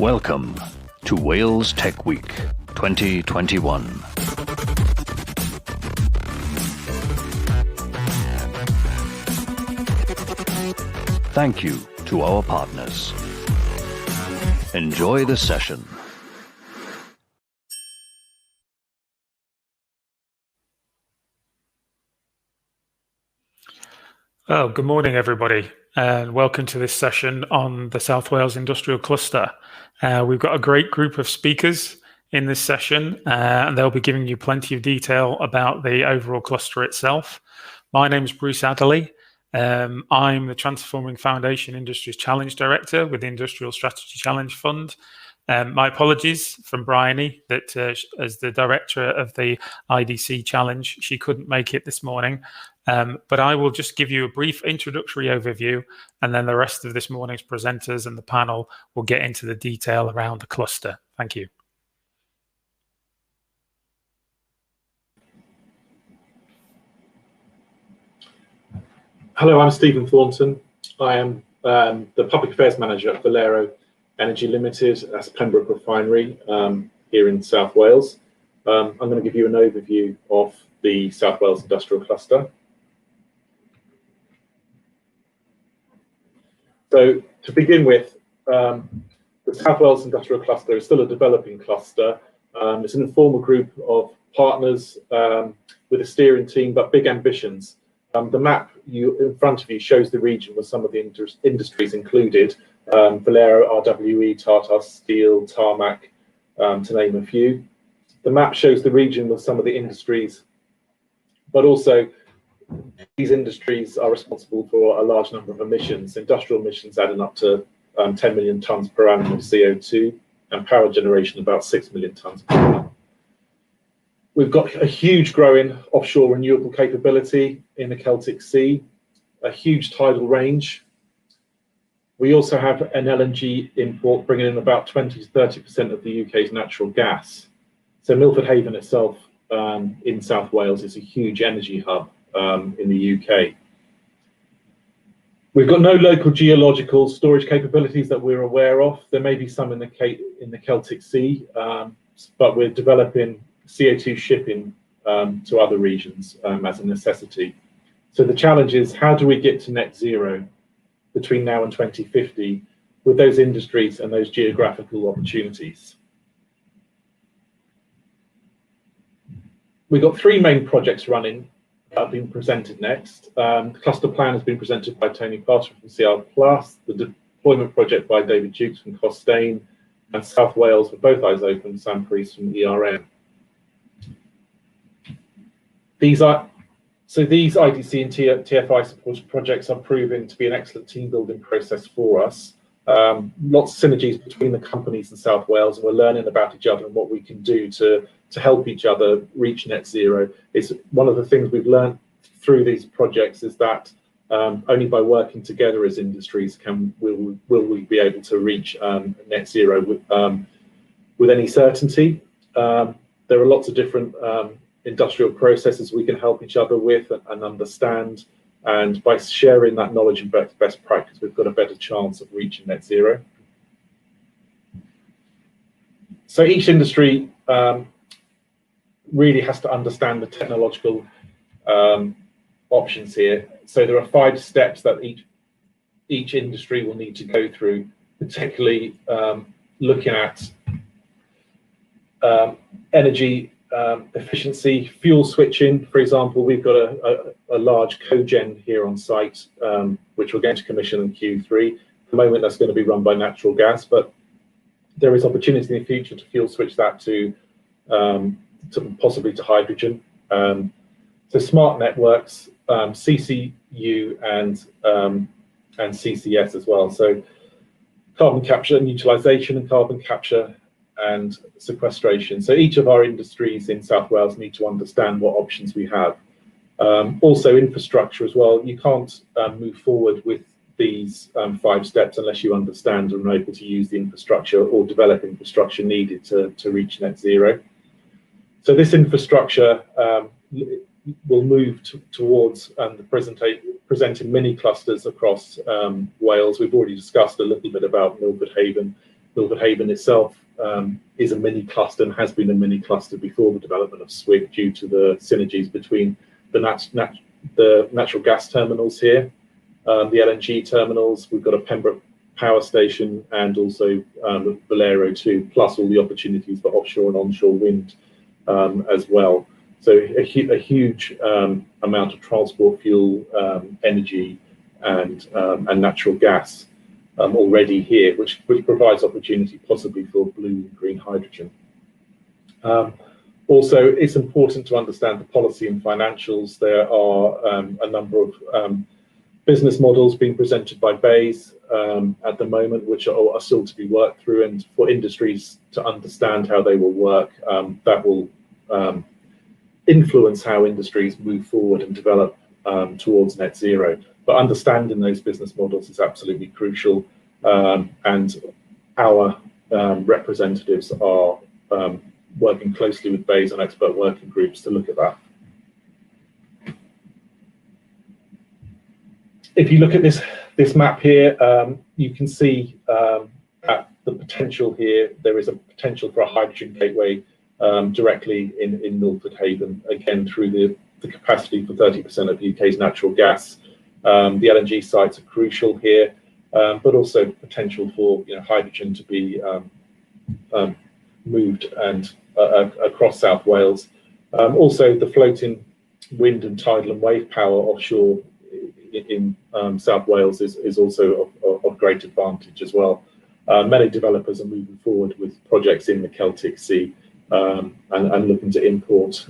Welcome to Wales Tech Week 2021. Thank you to our partners. Enjoy the session. Oh, good morning, everybody, and welcome to this session on the South Wales Industrial Cluster. We've got a great group of speakers in this session, and they'll be giving you plenty of detail about the overall cluster itself. My name is Bruce Adderley. I'm the Transforming Foundation Industries Challenge Director with the Industrial Strategy Challenge Fund. My apologies from Bryony that as the Director of the IDC Challenge, she couldn't make it this morning. But I will just give you a brief introductory overview, and then the rest of this morning's presenters and the panel will get into the detail around the cluster. Thank you. Hello, I'm Stephen Thornton. I am the Public Affairs Manager at Valero Energy Limited, that's Pembroke Refinery here in South Wales. I'm going to give you an overview of the South Wales Industrial Cluster. So to begin with, the South Wales Industrial Cluster is still a developing cluster. It's an informal group of partners with a steering team, but big ambitions. The map in front of you shows the region with some of the industries included. Valero, RWE, Tata Steel, Tarmac, to name a few. The map shows the region with some of the industries, but also these industries are responsible for a large number of emissions, industrial emissions adding up to 10 million tonnes per annum of CO2, and power generation about 6 million tonnes per annum. We've got a huge growing offshore renewable capability in the Celtic Sea, a huge tidal range. We also have an LNG import bringing in about 20 to 30% of the UK's natural gas. So Milford Haven itself in South Wales is a huge energy hub in the UK. We've got no local geological storage capabilities that we're aware of. There may be some in the Celtic Sea, but we're developing CO2 shipping to other regions as a necessity. So the challenge is, how do we get to net zero between now and 2050 with those industries and those geographical opportunities? We've got three main projects running that are being presented next. The cluster plan has been presented by Tony Parton from CR+, the deployment project by David Jukes from Costain, and South Wales with both eyes open, Sam Priest from ERM. These IDC and TFI supported projects are proving to be an excellent team building process for us. Lots of synergies between the companies in South Wales, and we're learning about each other and what we can do to help each other reach net zero. It's one of the things we've learned through these projects is that only by working together as industries will we be able to reach net zero with any certainty. There are lots of different industrial processes we can help each other with and understand, and by sharing that knowledge and best practice, we've got a better chance of reaching net zero. So each industry really has to understand the technological options here. So there are 5 steps that each industry will need to go through, particularly looking at energy efficiency, fuel switching. For example, we've got a large cogen here on site, which we're going to commission in Q3. At the moment, that's going to be run by natural gas, but there is opportunity in the future to fuel switch that to possibly to hydrogen. So smart networks, CCU and CCS as well. So carbon capture and utilization, and carbon capture and sequestration. So each of our industries in South Wales need to understand what options we have. Also infrastructure as well. You can't move forward with these 5 steps unless you understand and are able to use the infrastructure or develop infrastructure needed to reach net zero. So this infrastructure will move towards presenting mini clusters across Wales. We've already discussed a little bit about Milford Haven Milford Haven itself is a mini cluster and has been a mini cluster before the development of SWIC due to the synergies between the natural gas terminals here, the LNG terminals. We've got a Pembroke power station and also Valero too, plus all the opportunities for offshore and onshore wind as well. So a huge amount of transport fuel, energy, and natural gas already here, which provides opportunity possibly for blue and green hydrogen. Also, it's important to understand the policy and financials. There are a number of business models being presented by BEIS at the moment, which are still to be worked through, and for industries to understand how they will work, that will influence how industries move forward and develop towards net zero. But understanding those business models is absolutely crucial, and our representatives are working closely with BEIS and expert working groups to look at that. If you look at this map here, you can see at the potential here, there is a potential for a hydrogen gateway directly in Milford Haven, again through the capacity for 30% of the UK's natural gas. The LNG sites are crucial here, but also potential for hydrogen to be moved and across South Wales. Also, the floating wind and tidal and wave power offshore in South Wales is also of great advantage as well. Many developers are moving forward with projects in the Celtic Sea and looking to import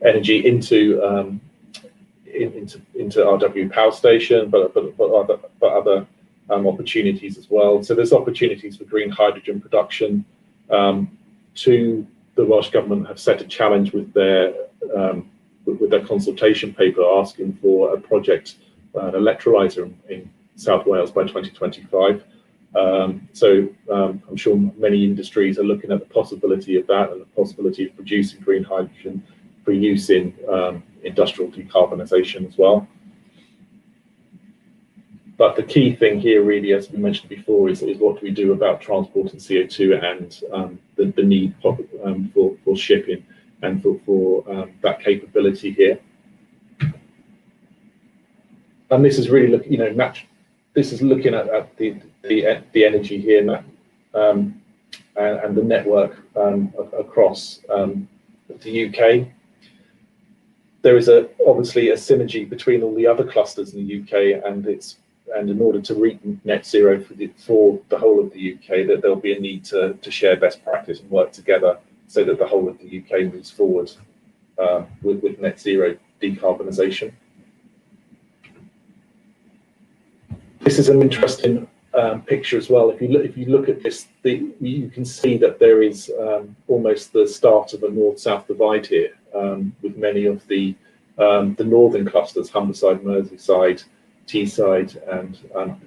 energy into RW Power Station, but other opportunities as well. So there's opportunities for green hydrogen production. The Welsh Government have set a challenge with their consultation paper asking for a project, an electrolyser in South Wales by 2025. So I'm sure many industries are looking at the possibility of that and the possibility of producing green hydrogen for use in industrial decarbonisation as well. But the key thing here really, as we mentioned before, is what do we do about transporting CO2 and the need for shipping and for that capability here. And this is really this is looking at the energy here and the network across the UK. There is obviously a synergy between all the other clusters in the UK, and in order to reach net zero for the whole of the UK, that there'll be a need to share best practice and work together so that the whole of the UK moves forward with net zero decarbonisation. This is an interesting picture as well. If you look at this, you can see that there is almost the start of a north-south divide here, with many of the northern clusters, Humberside, Merseyside, Teesside, and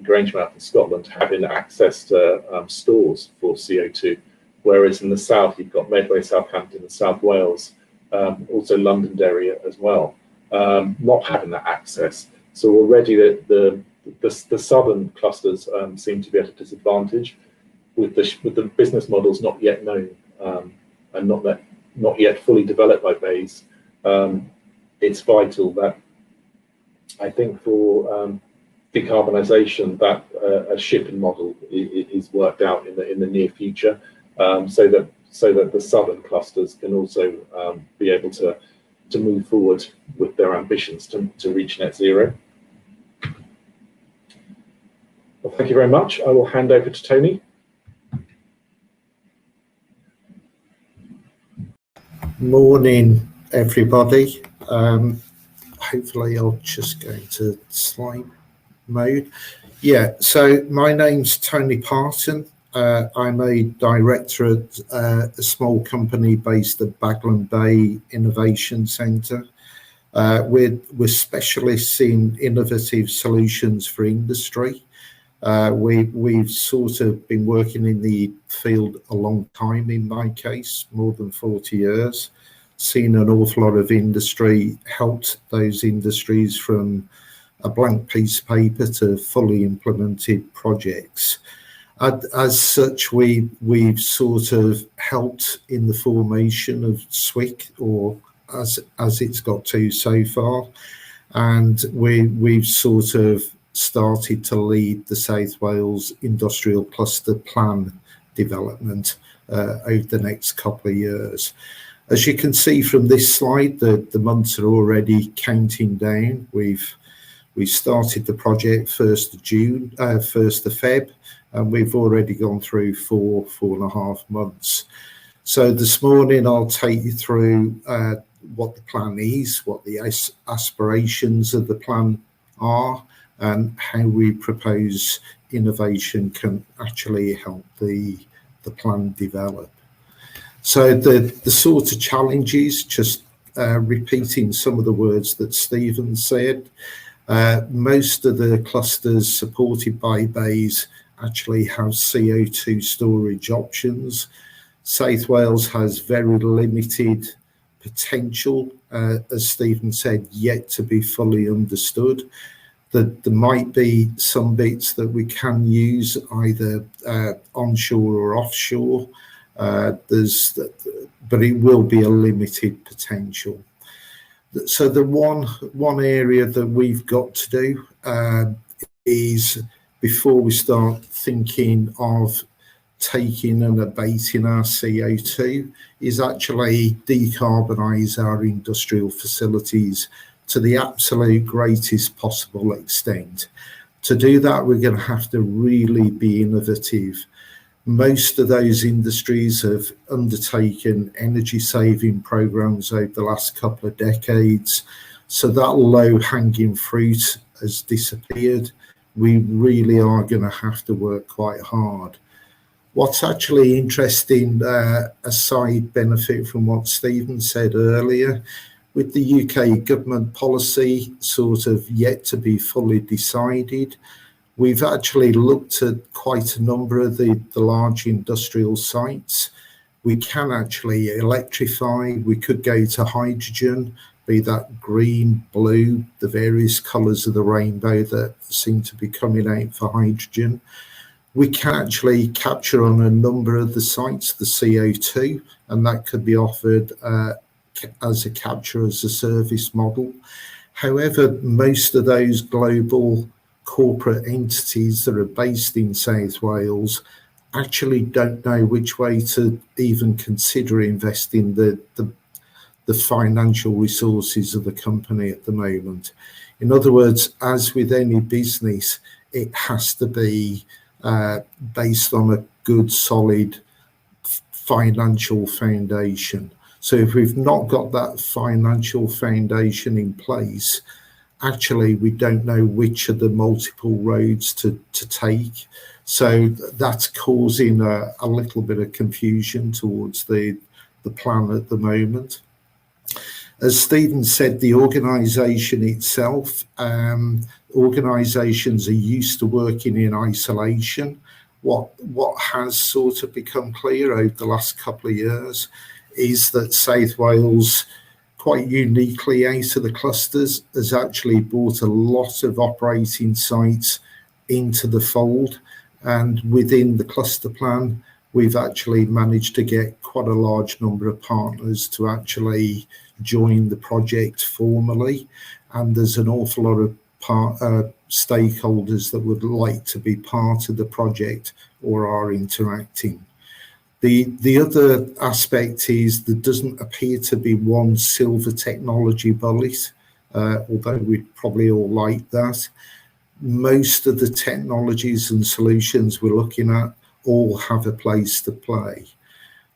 Grangemouth in Scotland, having access to stores for CO2, whereas in the south you've got Medway, Southampton, and South Wales, also Londonderry as well, not having that access. So already the southern clusters seem to be at a disadvantage, with the business models not yet known and not yet fully developed by BEIS. It's vital that, I think, for decarbonisation, that a shipping model is worked out in the near future, so that the southern clusters can also be able to move forward with their ambitions to reach net zero. Well, thank you very much. I will hand over to Tony. Morning, everybody. Hopefully I'll just go into slide mode. Yeah, so my name's Tony Parton. I'm a director at a small company based at Bagland Bay Innovation Centre. We're specialists in innovative solutions for industry. We've sort of been working in the field a long time, in my case, more than 40 years. Seen an awful lot of industry, helped those industries from a blank piece of paper to fully implemented projects. As such, we've sort of helped in the formation of SWIC, or as it's got to so far, and we've sort of started to lead the South Wales Industrial Cluster Plan development over the next couple of years. As you can see from this slide, the months are already counting down. We started the project 1st of June, 1st of Feb, and we've already gone through 4.5 months. So this morning I'll take you through what the plan is, what the aspirations of the plan are, and how we propose innovation can actually help the plan develop. So the sort of challenges, just repeating some of the words that Stephen said, most of the clusters supported by BEIS actually have CO2 storage options. South Wales has very limited potential, as Stephen said, yet to be fully understood. That there might be some bits that we can use either onshore or offshore, but it will be a limited potential. So the one area that we've got to do is, before we start thinking of taking and abating our CO2, is actually decarbonise our industrial facilities to the absolute greatest possible extent. To do that, we're going to have to really be innovative. Most of those industries have undertaken energy saving programs over the last couple of decades, so that low-hanging fruit has disappeared. We really are going to have to work quite hard. What's actually interesting, a side benefit from what Stephen said earlier, with the UK government policy sort of yet to be fully decided, we've actually looked at quite a number of the large industrial sites. We can actually electrify, we could go to hydrogen, be that green, blue, the various colours of the rainbow that seem to be coming out for hydrogen. We can actually capture on a number of the sites the CO2, and that could be offered as a capture as a service model. However, most of those global corporate entities that are based in South Wales actually don't know which way to even consider investing the financial resources of the company at the moment. In other words, as with any business, it has to be based on a good, solid financial foundation. So if we've not got that financial foundation in place, actually we don't know which of the multiple roads to take. So that's causing a little bit of confusion towards the plan at the moment. As Stephen said, the organisation itself, organisations are used to working in isolation. What has sort of become clear over the last couple of years is that South Wales, quite uniquely out of the clusters, has actually brought a lot of operating sites into the fold, and within the cluster plan we've actually managed to get quite a large number of partners to actually join the project formally, and there's an awful lot of stakeholders that would like to be part of the project or are interacting. The other aspect is there doesn't appear to be one silver technology bullet, although we'd probably all like that. Most of the technologies and solutions we're looking at all have a place to play.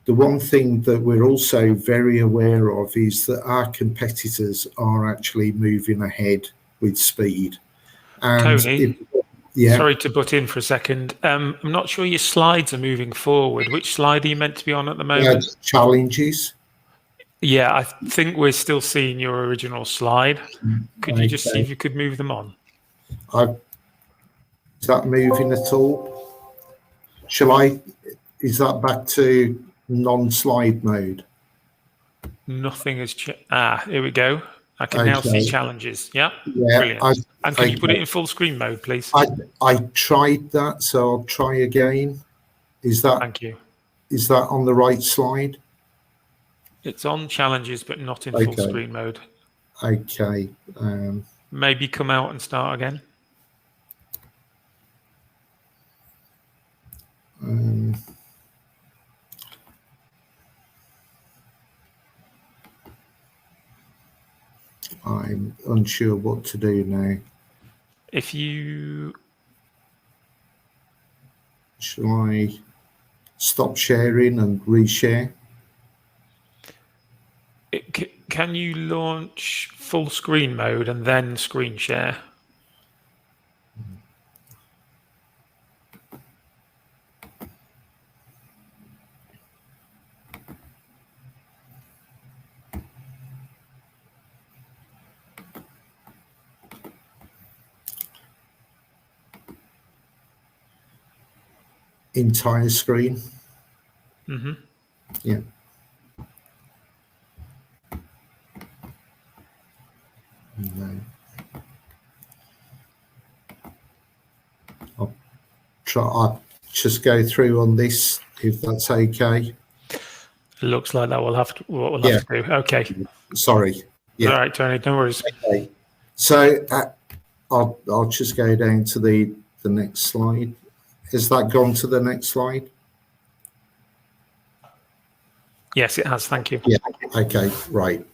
The one thing that we're also very aware of is that our competitors are actually moving ahead with speed. And Tony, sorry to butt in for a second. I'm not sure your slides are moving forward. Which slide are you meant to be on at the moment? Challenges. Yeah, I think we're still seeing your original slide. Could you just see if you could move them on? Is that moving at all? Is that back to non-slide mode? Nothing has changed. Here we go. I can now see Okay. challenges. Yeah, Yeah, brilliant. And can you put it okay. in full screen mode, please? I tried that, so I'll try again. Is that Thank you. on the right slide? It's on challenges, but not in full Okay. screen mode. Okay. Maybe come out and start again. I'm unsure what to do now. If you Shall I stop sharing and reshare? can you launch full screen mode and then screen share? Entire screen? Mm-hmm. Yeah. No. I'll just go through on this, if that's okay. It looks like that what we'll have to do. Okay. Sorry. Yeah. All right, Tony, no worries. Okay. So I'll just go down to the next slide. Has that gone to the next slide? Yes, it has. Thank you. Yeah. Okay. Right.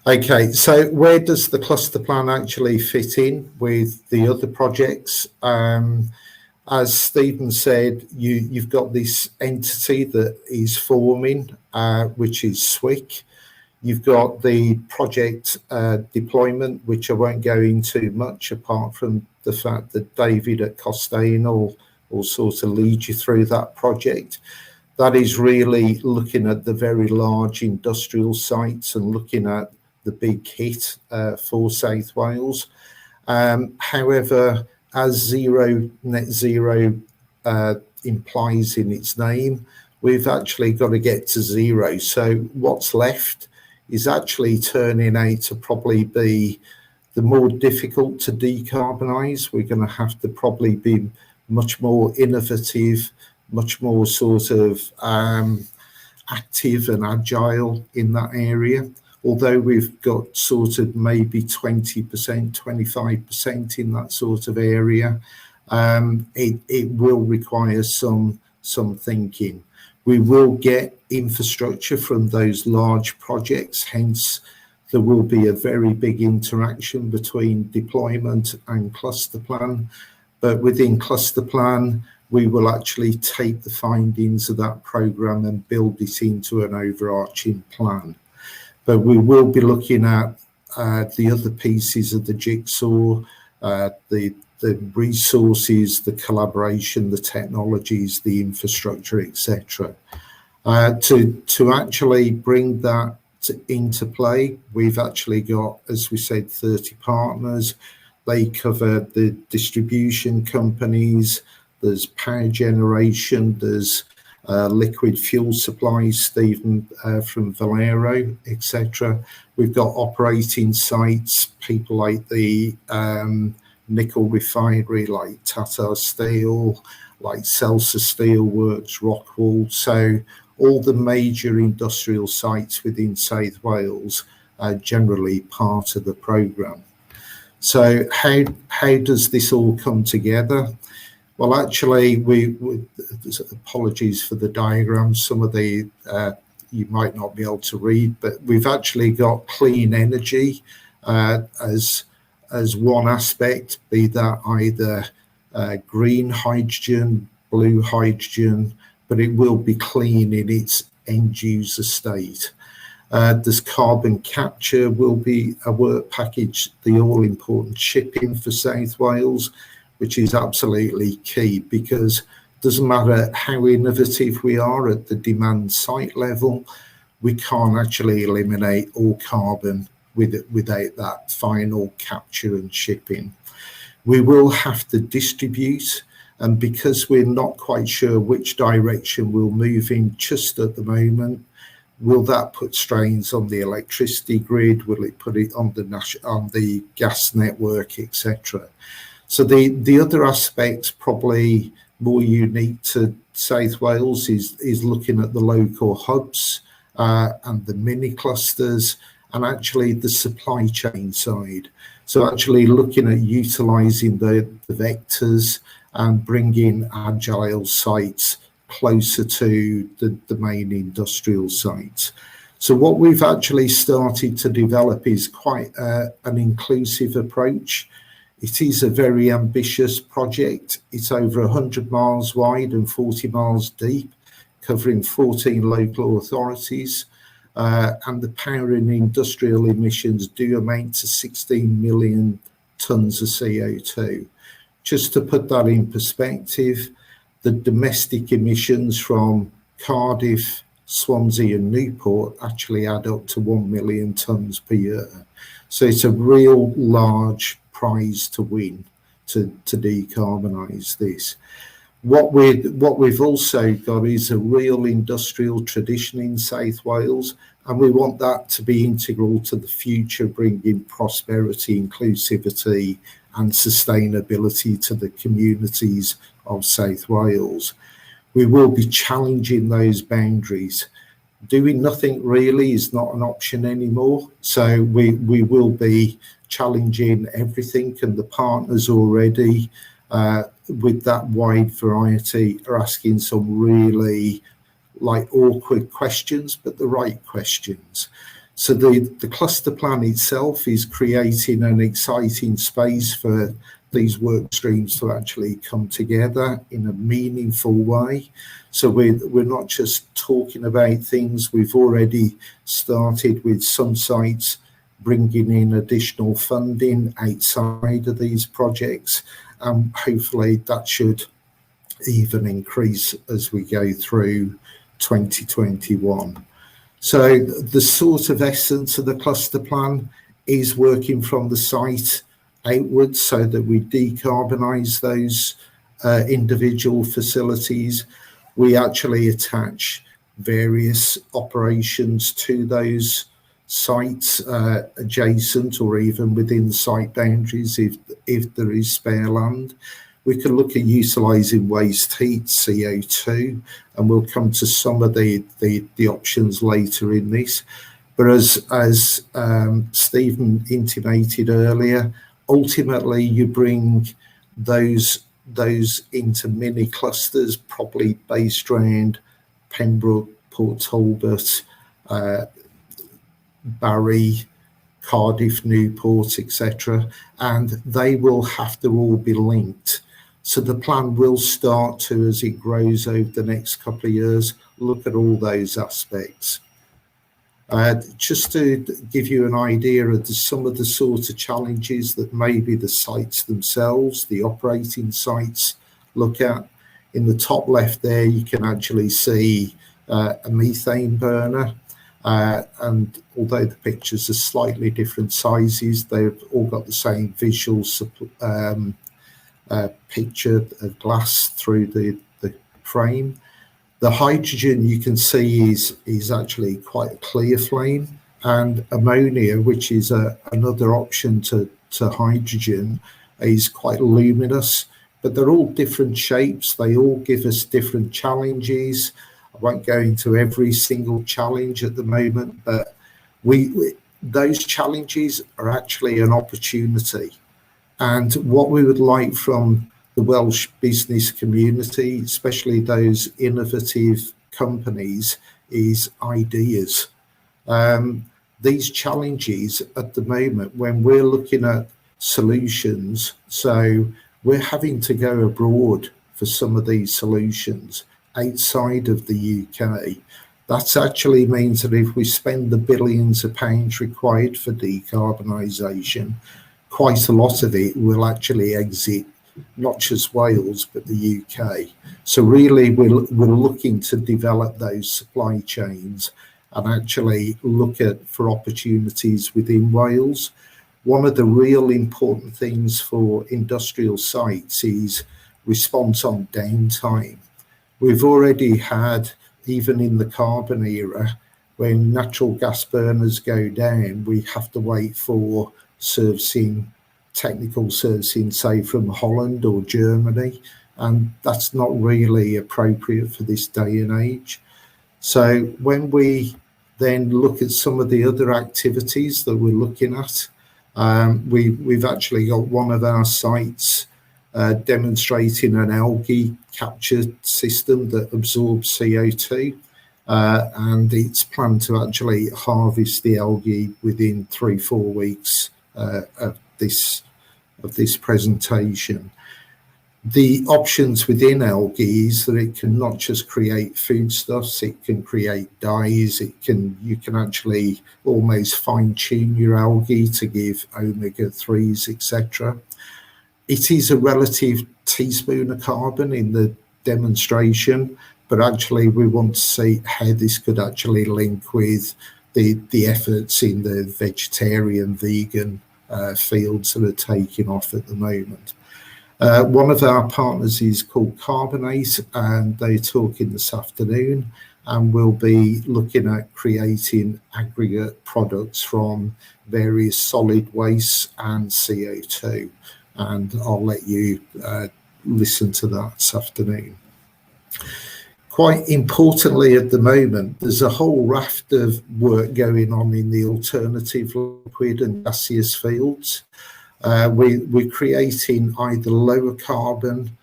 Okay. So where does the cluster plan actually fit in with the other projects? As Stephen said, you've got this entity that is forming, which is SWIC. You've got the project deployment, which I won't go into much, apart from the fact that David at Costain will sort of lead you through that project. That is really looking at the very large industrial sites and looking at the big hit for South Wales. However, as net zero implies in its name, we've actually got to get to zero. So what's left is actually turning out to probably be the more difficult to decarbonise. We're going to have to probably be much more innovative, much more sort of active and agile in that area. Although we've got sort of maybe 20%, 25% in that sort of area, it will require some thinking. We will get infrastructure from those large projects, hence there will be a very big interaction between deployment and cluster plan. But within cluster plan, we will actually take the findings of that programme and build it into an overarching plan. But we will be looking at the other pieces of the jigsaw, the resources, the collaboration, the technologies, the infrastructure, etc. To actually bring that into play, we've actually got, as we said, 30 partners. They cover the distribution companies, there's power generation, there's liquid fuel supplies, Stephen from Valero, etc. We've got operating sites, people like the nickel refinery, like Tata Steel, like Celsa Steelworks, Rockwool. So all the major industrial sites within South Wales are generally part of the programme. So how does this all come together? Well, actually, apologies for the diagrams. Some of the you might not be able to read, but we've actually got clean energy as one aspect, be that either green hydrogen, blue hydrogen, but it will be clean in its end user state. There's carbon capture will be a work package, the all important shipping for South Wales, which is absolutely key, because it doesn't matter how innovative we are at the demand site level, we can't actually eliminate all carbon without that final capture and shipping. We will have to distribute, and because we're not quite sure which direction we'll move in just at the moment, Will that put strains on the electricity grid? Will it put it on the gas network, etc.? So the other aspect, probably more unique to South Wales, is looking at the local hubs and the mini clusters, and actually the supply chain side. So actually looking at utilising the vectors and bringing agile sites closer to the main industrial sites. So what we've actually started to develop is quite an inclusive approach. It is a very ambitious project. It's over 100 miles wide and 40 miles deep, covering 14 local authorities. And the power and industrial emissions do amount to 16 million tonnes of CO2. Just to put that in perspective, the domestic emissions from Cardiff, Swansea and Newport actually add up to 1 million tonnes per year. So it's a real large prize to win to decarbonise this. What we've also got is a real industrial tradition in South Wales, and we want that to be integral to the future, bringing prosperity, inclusivity and sustainability to the communities of South Wales. We will be challenging those boundaries. Doing nothing really is not an option anymore. So we will be challenging everything, and the partners already with that wide variety are asking some really awkward questions, but the right questions. So the cluster plan itself is creating an exciting space for these work streams to actually come together in a meaningful way. So we're not just talking about things. We've already started with some sites bringing in additional funding outside of these projects, and hopefully that should even increase as we go through 2021. So the sort of essence of the cluster plan is working from the site outwards so that we decarbonise those individual facilities. We actually attach various operations to those sites adjacent or even within site boundaries if there is spare land. We can look at utilising waste heat, CO2, and we'll come to some of the options later in this. But as Stephen intimated earlier, ultimately you bring those into mini clusters, probably based around Pembroke, Port Talbot, Barry, Cardiff, Newport, etc., and they will have to all be linked. So the plan will start to, as it grows over the next couple of years, look at all those aspects. Just to give you an idea of some of the sort of challenges that maybe the sites themselves, the operating sites, look at. In the top left there, you can actually see a methane burner. And although the pictures are slightly different sizes, they've all got the same visual picture of glass through the frame. The hydrogen you can see is actually quite a clear flame, and ammonia, which is another option to hydrogen, is quite luminous, but they're all different shapes. They all give us different challenges. I won't go into every single challenge at the moment, but those challenges are actually an opportunity. And what we would like from the Welsh business community, especially those innovative companies, is ideas. These challenges at the moment, when we're looking at solutions, so we're having to go abroad for some of these solutions outside of the UK. That actually means that if we spend the billions of pounds required for decarbonisation, quite a lot of it will actually exit not just Wales, but the UK. So really, we're looking to develop those supply chains and actually look for opportunities within Wales. One of the real important things for industrial sites is response on downtime. We've already had, even in the carbon era, when natural gas burners go down, we have to wait for technical servicing, say from Holland or Germany, and that's not really appropriate for this day and age. So when we then look at some of the other activities that we're looking at, we've actually got one of our sites demonstrating an algae capture system that absorbs CO2, and it's planned to actually harvest the algae within 3-4 weeks of this presentation. The options within algae is that it can not just create foodstuffs, it can create dyes, you can actually almost fine-tune your algae to give omega-3s, etc. It is a relative teaspoon of carbon in the demonstration, but actually we want to see how this could actually link with the efforts in the vegetarian, vegan fields that are taking off at the moment. One of our partners is called Carbonate, and they're talking this afternoon, and we'll be looking at creating aggregate products from various solid wastes and CO2. And I'll let you listen to that this afternoon. Quite importantly at the moment, there's a whole raft of work going on in the alternative liquid and gaseous fields. We're creating either lower carbon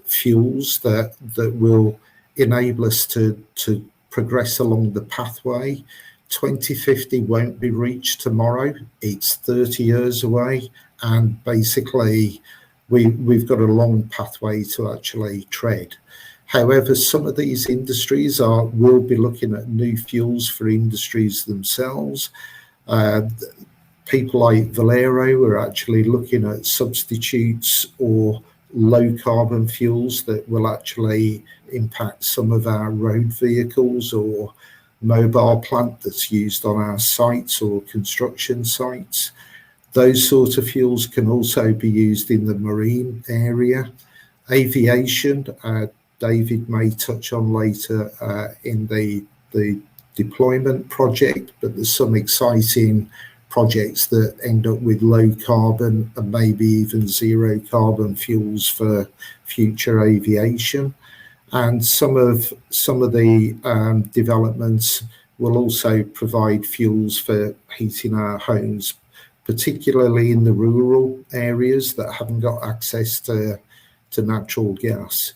fuels that will enable us to progress along the pathway. 2050 won't be reached tomorrow. It's 30 years away, and basically we've got a long pathway to actually tread. However, some of these industries will be looking at new fuels for industries themselves. People like Valero are actually looking at substitutes or low carbon fuels that will actually impact some of our road vehicles or mobile plant that's used on our sites or construction sites. Those sorts of fuels can also be used in the marine area. Aviation, David may touch on later in the deployment project, but there's some exciting projects that end up with low carbon and maybe even zero carbon fuels for future aviation. And some of the developments will also provide fuels for heating our homes, particularly in the rural areas that haven't got access to natural gas.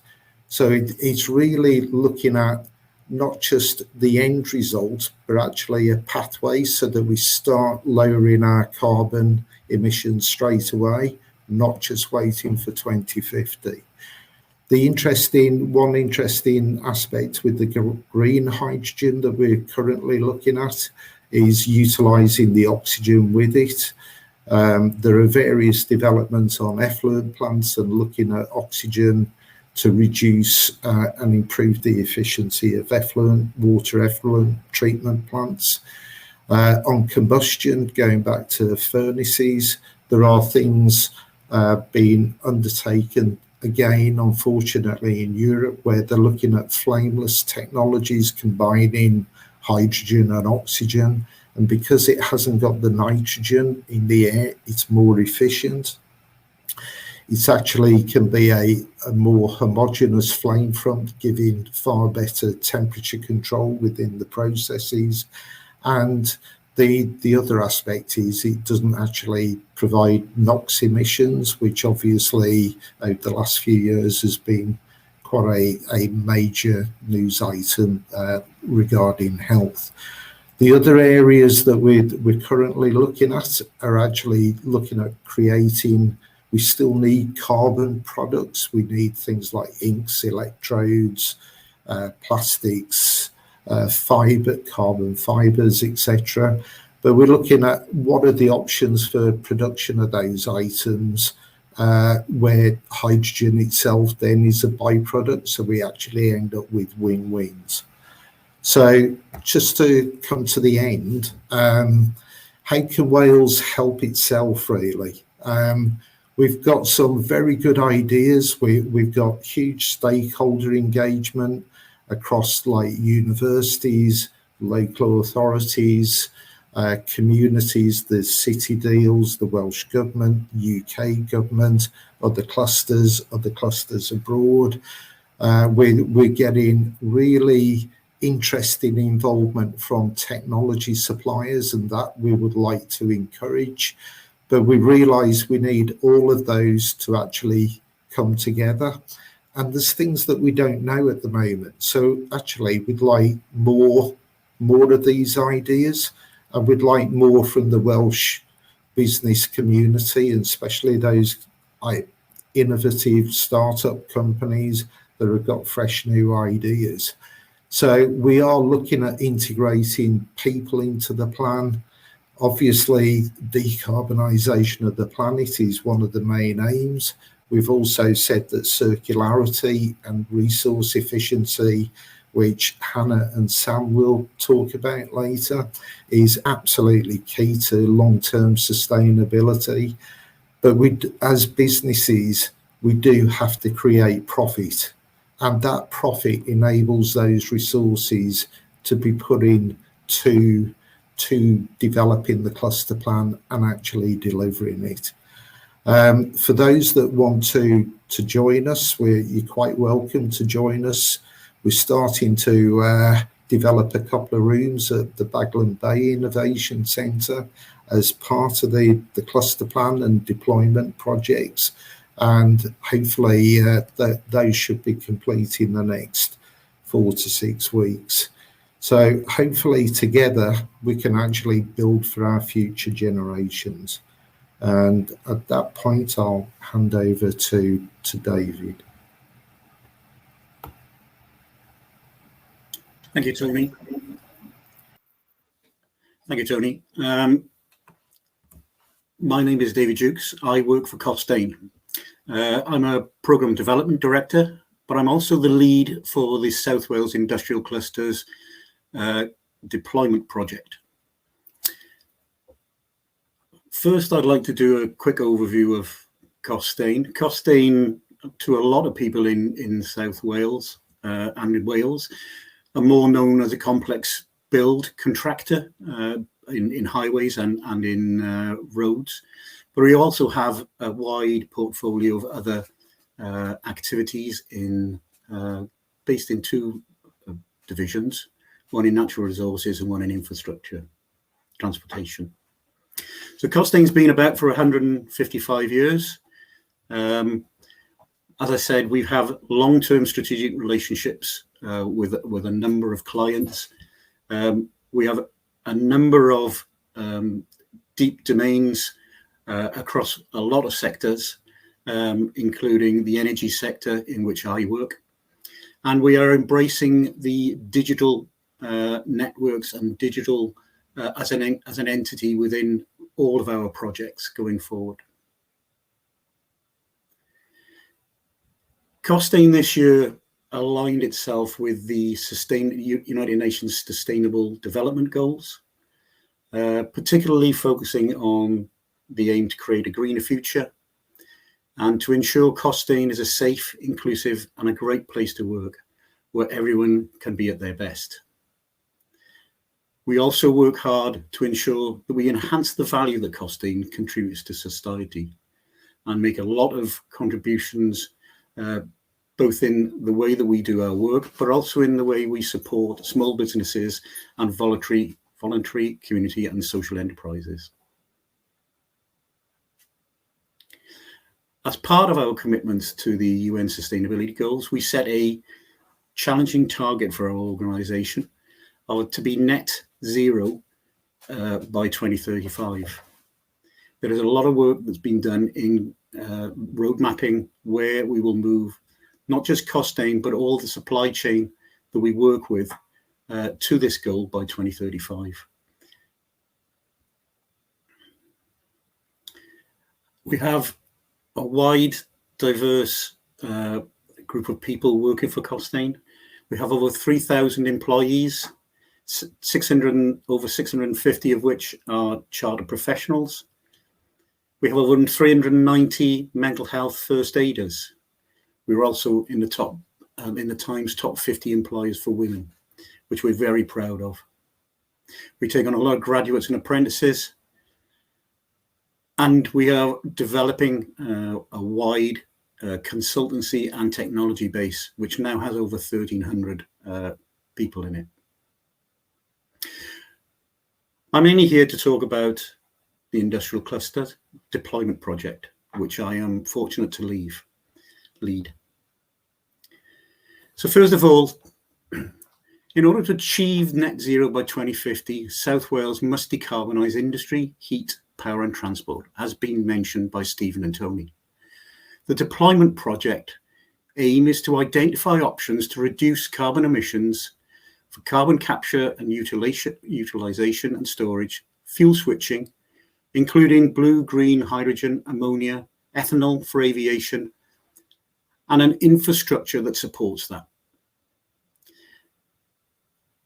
So it's really looking at not just the end result, but actually a pathway so that we start lowering our carbon emissions straight away, not just waiting for 2050. One interesting aspect with the green hydrogen that we're currently looking at is utilising the oxygen with it. There are various developments on effluent plants and looking at oxygen to reduce and improve the efficiency of water effluent treatment plants. On combustion, going back to furnaces, there are things being undertaken again, unfortunately, in Europe, where they're looking at flameless technologies combining hydrogen and oxygen. And because it hasn't got the nitrogen in the air, it's more efficient. It actually can be a more homogeneous flame front, giving far better temperature control within the processes. And the other aspect is it doesn't actually provide NOx emissions, which obviously over the last few years has been quite a major news item regarding health. The other areas that we're currently looking at are actually looking at creating. We still need carbon products. We need things like inks, electrodes, plastics, carbon fibers, etc. But we're looking at what are the options for production of those items where hydrogen itself then is a byproduct. So we actually end up with win-wins. So just to come to the end, how can Wales help itself really? We've got some very good ideas. We've got huge stakeholder engagement across like universities, local authorities, communities, the city deals, the Welsh Government, UK Government, other clusters abroad. We're getting really interesting involvement from technology suppliers, and that we would like to encourage. But we realise we need all of those to actually come together. And there's things that we don't know at the moment. So actually, we'd like more of these ideas, and we'd like more from the Welsh business community, and especially those innovative startup companies that have got fresh new ideas. So we are looking at integrating people into the plan. Obviously, decarbonisation of the planet is one of the main aims. We've also said that circularity and resource efficiency, which Hannah and Sam will talk about later, is absolutely key to long-term sustainability. But as businesses, we do have to create profit, and that profit enables those resources to be put in to developing the cluster plan and actually delivering it. For those that want to join us, you're quite welcome to join us. We're starting to develop a couple of rooms at the Bagland Bay Innovation Centre as part of the cluster plan and deployment projects, and hopefully those should be complete in the next 4 to 6 weeks. So hopefully together we can actually build for our future generations. And at that point, I'll hand over to David. Thank you, Tony. My name is David Jukes. I work for Costain. I'm a Programme Development Director, but I'm also the lead for the South Wales Industrial Cluster's deployment project. First, I'd like to do a quick overview of Costain. Costain, to a lot of people in South Wales and in Wales, are more known as a complex build contractor in highways and in roads. But we also have a wide portfolio of other activities based in 2 divisions, one in natural resources and one in infrastructure, transportation. So Costain's been about for 155 years. As I said, we have long-term strategic relationships with a number of clients. We have a number of deep domains across a lot of sectors, including the energy sector in which I work. And we are embracing the digital networks and digital as an entity within all of our projects going forward. Costain this year aligned itself with the United Nations Sustainable Development Goals, particularly focusing on the aim to create a greener future and to ensure Costain is a safe, inclusive and a great place to work where everyone can be at their best. We also work hard to ensure that we enhance the value that Costain contributes to society and make a lot of contributions, both in the way that we do our work, but also in the way we support small businesses and voluntary community and social enterprises. As part of our commitments to the UN Sustainability Goals, we set a challenging target for our organisation to be net zero by 2035. There is a lot of work that's been done in road mapping, where we will move not just Costain, but all the supply chain that we work with to this goal by 2035. We have a wide, diverse group of people working for Costain. We have over 3,000 employees, over 650 of which are chartered professionals. We have over 390 mental health first aiders. We're also in the Times top 50 employers for women, which we're very proud of. We take on a lot of graduates and apprentices, and we are developing a wide consultancy and technology base, which now has over 1,300 people in it. I'm only here to talk about the industrial cluster deployment project, which I am fortunate to lead. So first of all, in order to achieve net zero by 2050, South Wales must decarbonise industry, heat, power and transport, as been mentioned by Stephen and Tony. The deployment project aim is to identify options to reduce carbon emissions for carbon capture and utilisation and storage, fuel switching, including blue, green, hydrogen, ammonia, ethanol for aviation, and an infrastructure that supports that.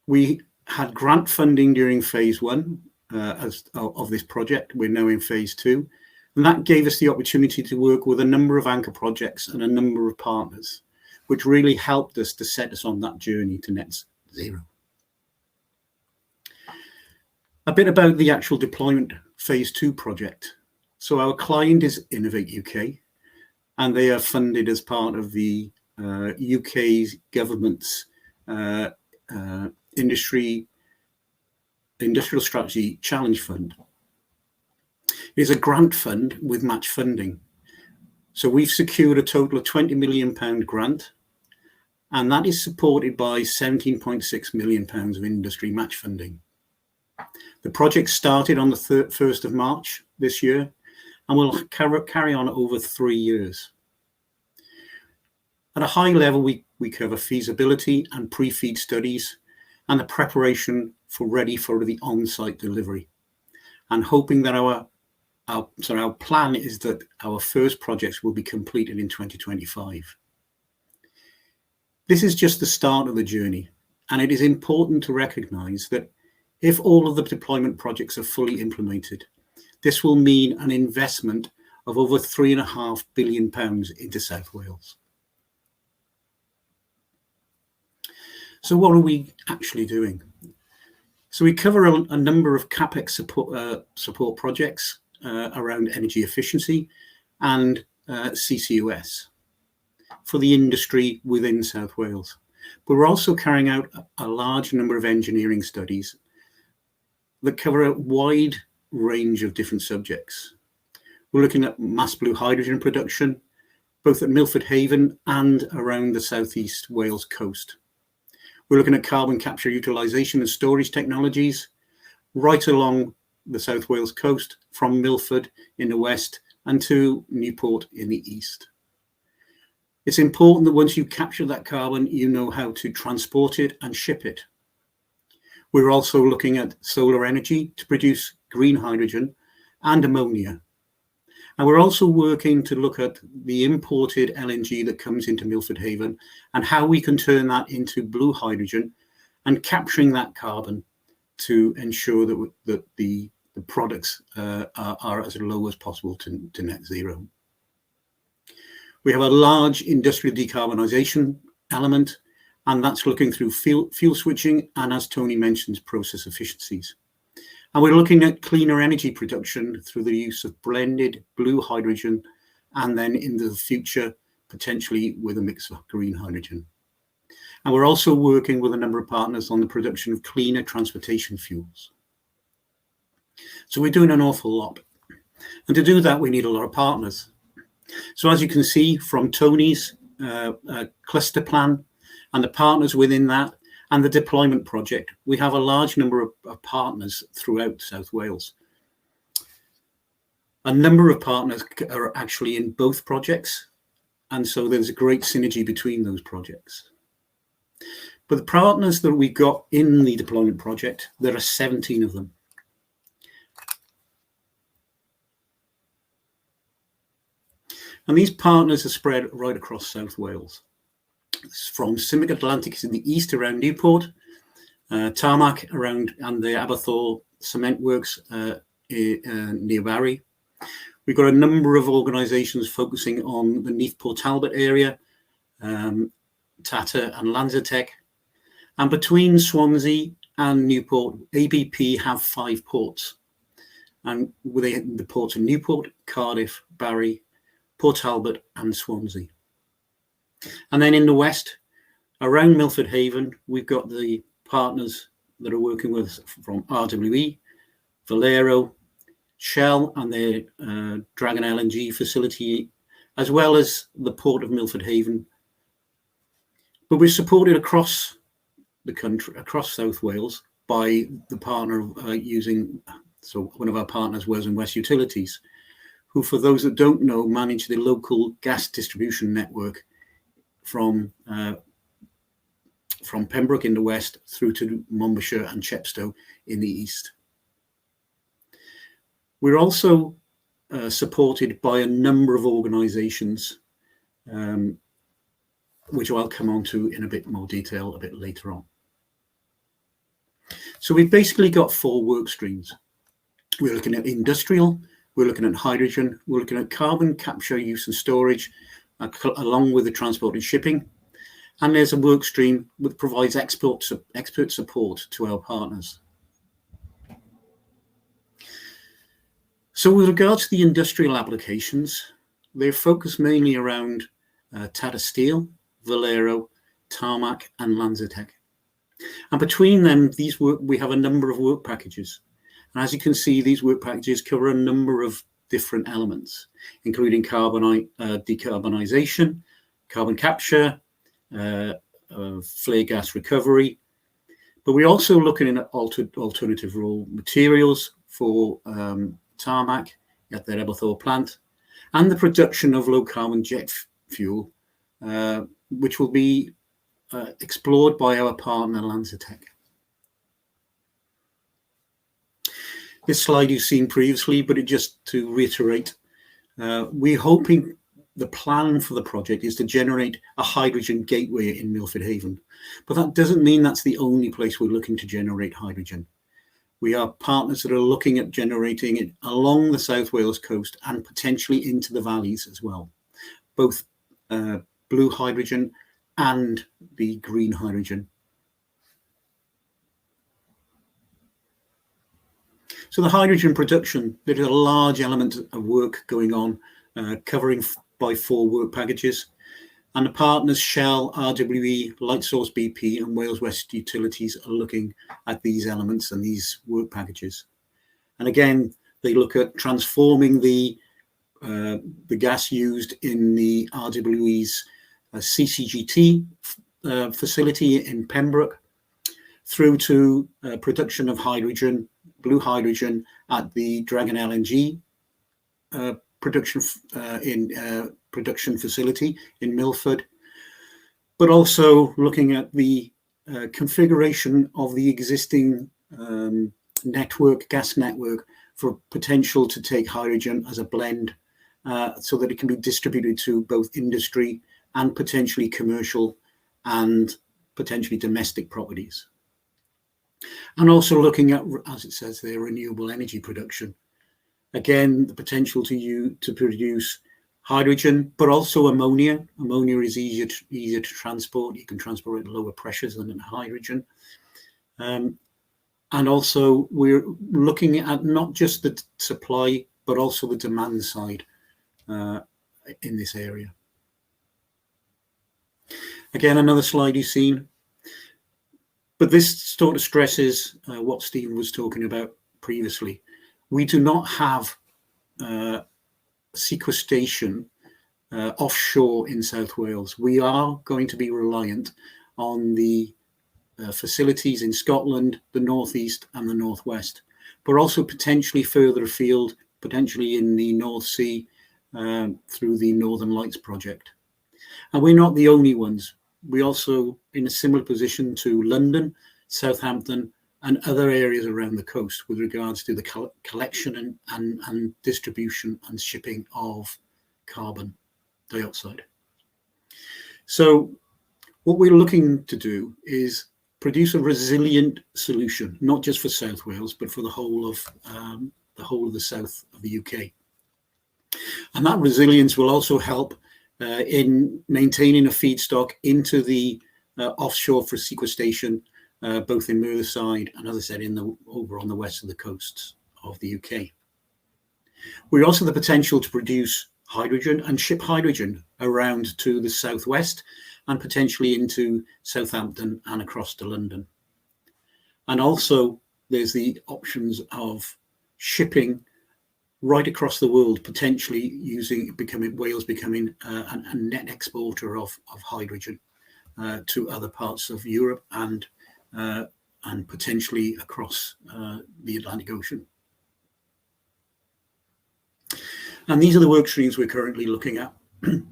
We had grant funding during phase 1 of this project. We're now in phase 2, and that gave us the opportunity to work with a number of anchor projects and a number of partners, which really helped us to set us on that journey to net zero. A bit about the actual deployment phase 2 project. So our client is Innovate UK, and they are funded as part of the UK's government's Industrial Strategy Challenge Fund. It is a grant fund with match funding. So we've secured a total of £20 million grant, and that is supported by £17.6 million of industry match funding. The project started on the 1st of March this year and will carry on over 3 years. At a high level, we cover feasibility and pre-feed studies and the preparation ready for the on-site delivery, and hoping that our plan is that our first projects will be completed in 2025. This is just the start of the journey, and it is important to recognise that if all of the deployment projects are fully implemented, this will mean an investment of over £3.5 billion into South Wales. So what are we actually doing? So we cover a number of CapEx support projects around energy efficiency and CCUS for the industry within South Wales. But we're also carrying out a large number of engineering studies that cover a wide range of different subjects. We're looking at mass blue hydrogen production, both at Milford Haven and around the southeast Wales coast. We're looking at carbon capture, utilisation and storage technologies right along the South Wales coast, from Milford in the west and to Newport in the east. It's important that once you capture that carbon, you know how to transport it and ship it. We're also looking at solar energy to produce green hydrogen and ammonia. And we're also working to look at the imported LNG that comes into Milford Haven and how we can turn that into blue hydrogen and capturing that carbon to ensure that the products are as low as possible to net zero. We have a large industrial decarbonisation element, and that's looking through fuel switching and, as Tony mentions, process efficiencies. And we're looking at cleaner energy production through the use of blended blue hydrogen, and then in the future, potentially with a mix of green hydrogen. And we're also working with a number of partners on the production of cleaner transportation fuels. So we're doing an awful lot. And to do that, we need a lot of partners. So as you can see from Tony's cluster plan and the partners within that, and the deployment project, we have a large number of partners throughout South Wales. A number of partners are actually in both projects, and so there's a great synergy between those projects. But the partners that we got in the deployment project, there are 17 of them. And these partners are spread right across South Wales. From Simic Atlantic in the east around Newport, Tarmac around, and the Aberthaw Cement Works near Barry. We've got a number of organisations focusing on the Neath Port Talbot area, Tata and Lanzatech. And between Swansea and Newport, ABP have 5 ports. And the ports are Newport, Cardiff, Barry, Port Talbot and Swansea. And then in the west, around Milford Haven, we've got the partners that are working with us from RWE, Valero, Shell and their Dragon LNG facility, as well as the Port of Milford Haven. But we're supported across the country, across South Wales, by the partner so one of our partners, Wales and West Utilities, who, for those that don't know, manage the local gas distribution network from Pembroke in the west through to Monmouthshire and Chepstow in the east. We're also supported by a number of organisations, which I'll come on to in a bit more detail a bit later on. So we've basically got 4 work streams. We're looking at industrial, we're looking at hydrogen, we're looking at carbon capture, use and storage, along with the transport and shipping. And there's a work stream that provides expert support to our partners. So with regard to the industrial applications, they're focused mainly around Tata Steel, Valero, Tarmac and Lanzatec. And between them, we have a number of work packages. And as you can see, these work packages cover a number of different elements, including decarbonisation, carbon capture, flare gas recovery. But we're also looking at alternative raw materials for Tarmac at their Eberthorpe plant, and the production of low carbon jet fuel, which will be explored by our partner Lanzatec. This slide you've seen previously, but just to reiterate, we're hoping the plan for the project is to generate a hydrogen gateway in Milford Haven. But that doesn't mean that's the only place we're looking to generate hydrogen. We are partners that are looking at generating it along the South Wales coast and potentially into the valleys as well, both blue hydrogen and the green hydrogen. So the hydrogen production, there is a large element of work going on, covering by 4 work packages. And the partners Shell, RWE, Lightsource BP and Wales West Utilities are looking at these elements and these work packages. And again, they look at transforming the gas used in the RWE's CCGT facility in Pembroke through to production of hydrogen, blue hydrogen at the Dragon LNG production facility in Milford, but also looking at the configuration of the existing gas network for potential to take hydrogen as a blend, so that it can be distributed to both industry and potentially commercial and potentially domestic properties. And also looking at, as it says there, renewable energy production. Again, the potential to produce hydrogen, but also ammonia. Ammonia is easier to transport. You can transport it at lower pressures than in hydrogen. And also we're looking at not just the supply, but also the demand side in this area. Again, another slide you've seen. But this sort of stresses what Stephen was talking about previously. We do not have sequestration offshore in South Wales. We are going to be reliant on the facilities in Scotland, the Northeast and the Northwest, but also potentially further afield, potentially in the North Sea through the Northern Lights project. And we're not the only ones. We also in a similar position to London, Southampton and other areas around the coast with regards to the collection and distribution and shipping of carbon dioxide. So what we're looking to do is produce a resilient solution, not just for South Wales, but for the whole of the south of the UK. And that resilience will also help in maintaining a feedstock into the offshore for sequestration both in Merseyside and, as I said, over on the west of the coasts of the UK. We're also the potential to produce hydrogen and ship hydrogen around to the southwest and potentially into Southampton and across to London. And also there's the options of shipping right across the world, potentially Wales becoming a net exporter of hydrogen to other parts of Europe and potentially across the Atlantic Ocean. And these are the work streams we're currently looking at.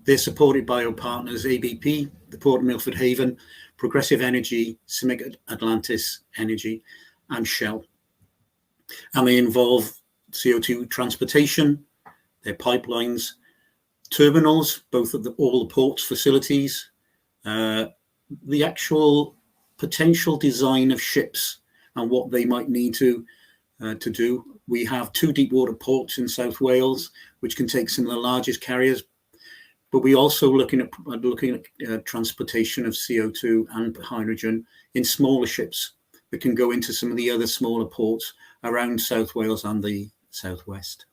They're supported by our partners ABP, the Port of Milford Haven, Progressive Energy, SWICC Atlantis Energy, and Shell. And they involve CO2 transportation, their pipelines, terminals, both at all the ports facilities, the actual potential design of ships and what they might need to do. We have 2 deep water ports in South Wales, which can take some of the largest carriers, but we also looking at transportation of CO2 and hydrogen in smaller ships that can go into some of the other smaller ports around South Wales and the southwest.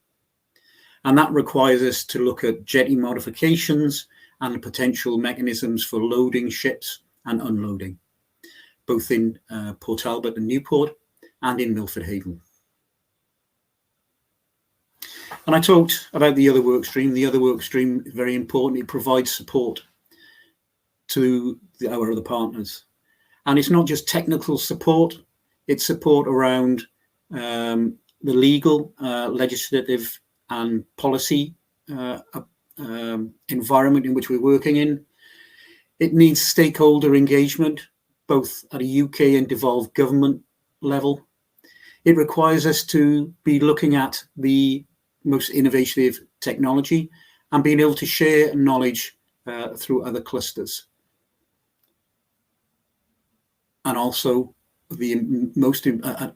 And that requires us to look at jetty modifications and potential mechanisms for loading ships and unloading, both in Port Talbot and Newport and in Milford Haven. And I talked about the other work stream. The other work stream, very importantly, provides support to our other partners. And it's not just technical support, it's support around the legal, legislative and policy environment in which we're working in. It needs stakeholder engagement, both at a UK and devolved government level. It requires us to be looking at the most innovative technology and being able to share knowledge through other clusters. And also,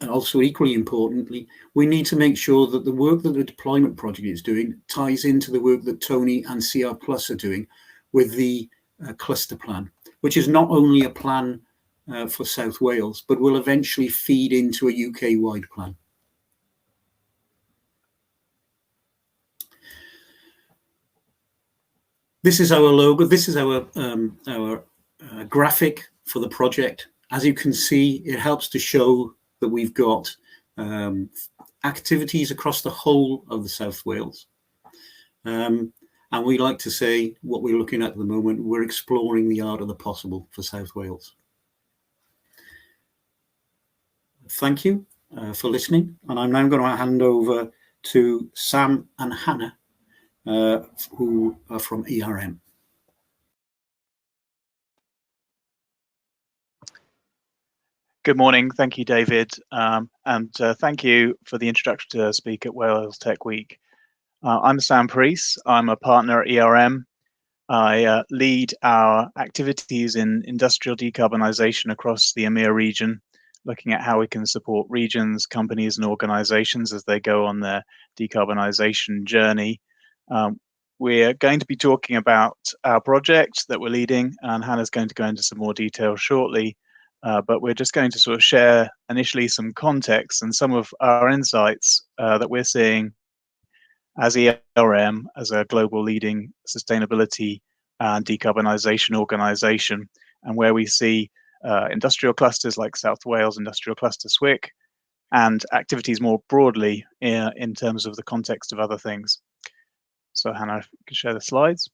also equally importantly, we need to make sure that the work that the deployment project is doing ties into the work that Tony and CR Plus are doing with the cluster plan, which is not only a plan for South Wales, but will eventually feed into a UK-wide plan. This is our logo. This is our graphic for the project. As you can see, it helps to show that we've got activities across the whole of the South Wales. And we like to say what we're looking at the moment, we're exploring the art of the possible for South Wales. Thank you for listening. And I'm now going to hand over to Sam and Hannah, who are from ERM. Good morning. Thank you, David. And thank you for the introduction to speak at Wales Tech Week. I'm Sam Preece. I'm a partner at ERM. I lead our activities in industrial decarbonisation across the EMEA region, looking at how we can support regions, companies and organisations as they go on their decarbonisation journey. We're going to be talking about our project that we're leading, and Hannah's going to go into some more detail shortly. But we're just going to sort of share initially some context and some of our insights that we're seeing as ERM, as a global leading sustainability and decarbonisation organisation, and where we see industrial clusters like South Wales Industrial Cluster SWICC, and activities more broadly in terms of the context of other things. So Hannah, if you can share the slides.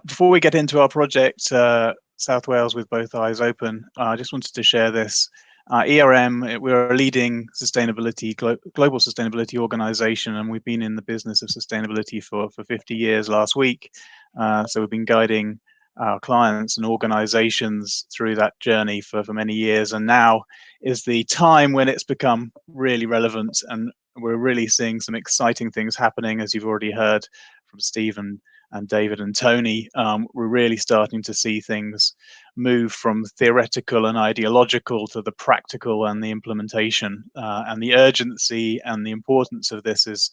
Before we get into our project, South Wales with Both Eyes Open, I just wanted to share this. ERM, we're a leading global sustainability organisation, and we've been in the business of sustainability for 50 years last week. So we've been guiding our clients and organisations through that journey for many years, and now is the time when it's become really relevant, and we're really seeing some exciting things happening, as you've already heard from Stephen and David and Tony. We're really starting to see things move from theoretical and ideological to the practical and the implementation, and the urgency and the importance of this is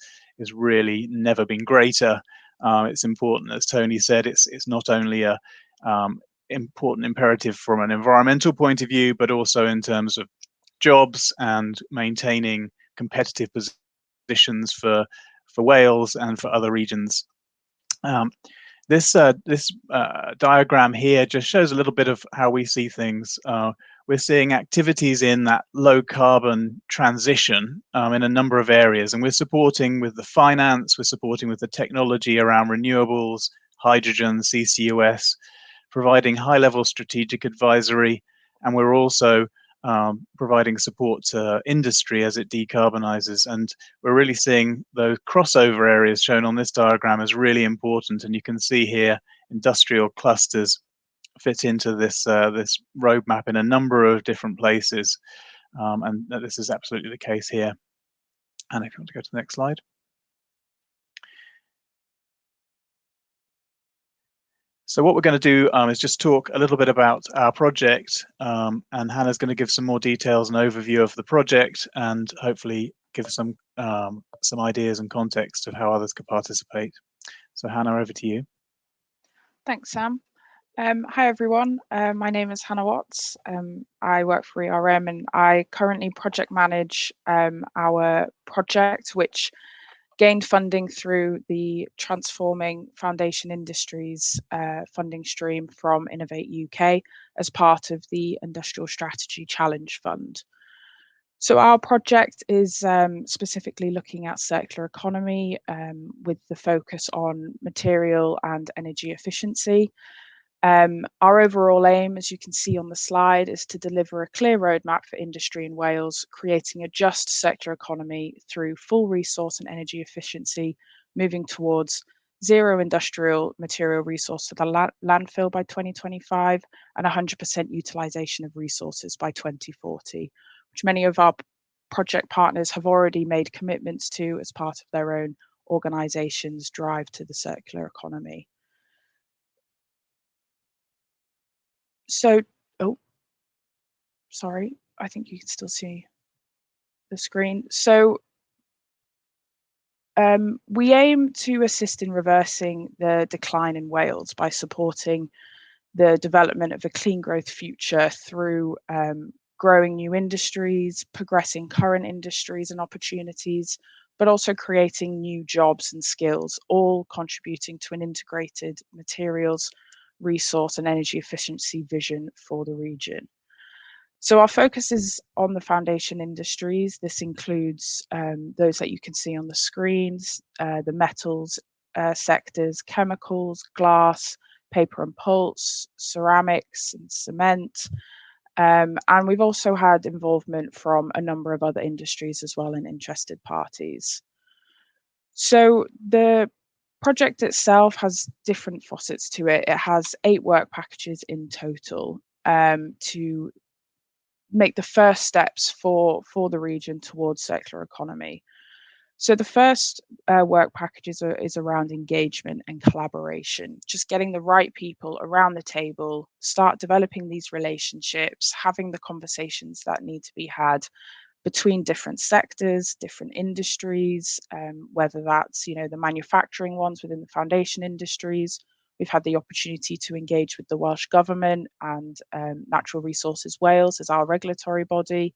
really never been greater. It's important, as Tony said, it's not only a important imperative from an environmental point of view, but also in terms of jobs and maintaining competitive positions for Wales and for other regions. This diagram here just shows a little bit of how we see things. We're seeing activities in that low carbon transition in a number of areas, and we're supporting with the finance, we're supporting with the technology around renewables, hydrogen, CCUS, providing high level strategic advisory, and we're also providing support to industry as it decarbonizes. And we're really seeing those crossover areas shown on this diagram as really important. And you can see here industrial clusters fit into this this roadmap in a number of different places, and this is absolutely the case here. And if you want to go to the next slide. So what we're going to do is just talk a little bit about our project, and Hannah's going to give some more details and overview of the project, and hopefully give some ideas and context of how others could participate. So Hannah, over to you. Thanks, Sam. Hi everyone, my name is Hannah Watts. I work for ERM and I currently project manage our project, which gained funding through the Transforming Foundation Industries funding stream from Innovate UK as part of the Industrial Strategy Challenge Fund. So our project is specifically looking at circular economy with the focus on material and energy efficiency. Our overall aim, as you can see on the slide, is to deliver a clear roadmap for industry in Wales, creating a just circular economy through full resource and energy efficiency, moving towards zero industrial material resource to the landfill by 2025 and 100% utilisation of resources by 2040, which many of our project partners have already made commitments to as part of their own organisations' drive to the circular economy. So, oh, sorry, I think you can still see the screen. So we aim to assist in reversing the decline in Wales by supporting the development of a clean growth future through growing new industries, progressing current industries and opportunities, but also creating new jobs and skills, all contributing to an integrated materials, resource and energy efficiency vision for the region. So our focus is on the foundation industries. This includes those that you can see on the screens, the metals sectors, chemicals, glass, paper and pulps, ceramics and cement. And we've also had involvement from a number of other industries as well and interested parties. So the project itself has different facets to it. It has 8 work packages in total to make the first steps for the region towards circular economy. So the first work package is around engagement and collaboration, just getting the right people around the table, start developing these relationships, having the conversations that need to be had between different sectors, different industries, whether that's, you know, the manufacturing ones within the foundation industries. We've had the opportunity to engage with the Welsh Government and Natural Resources Wales as our regulatory body,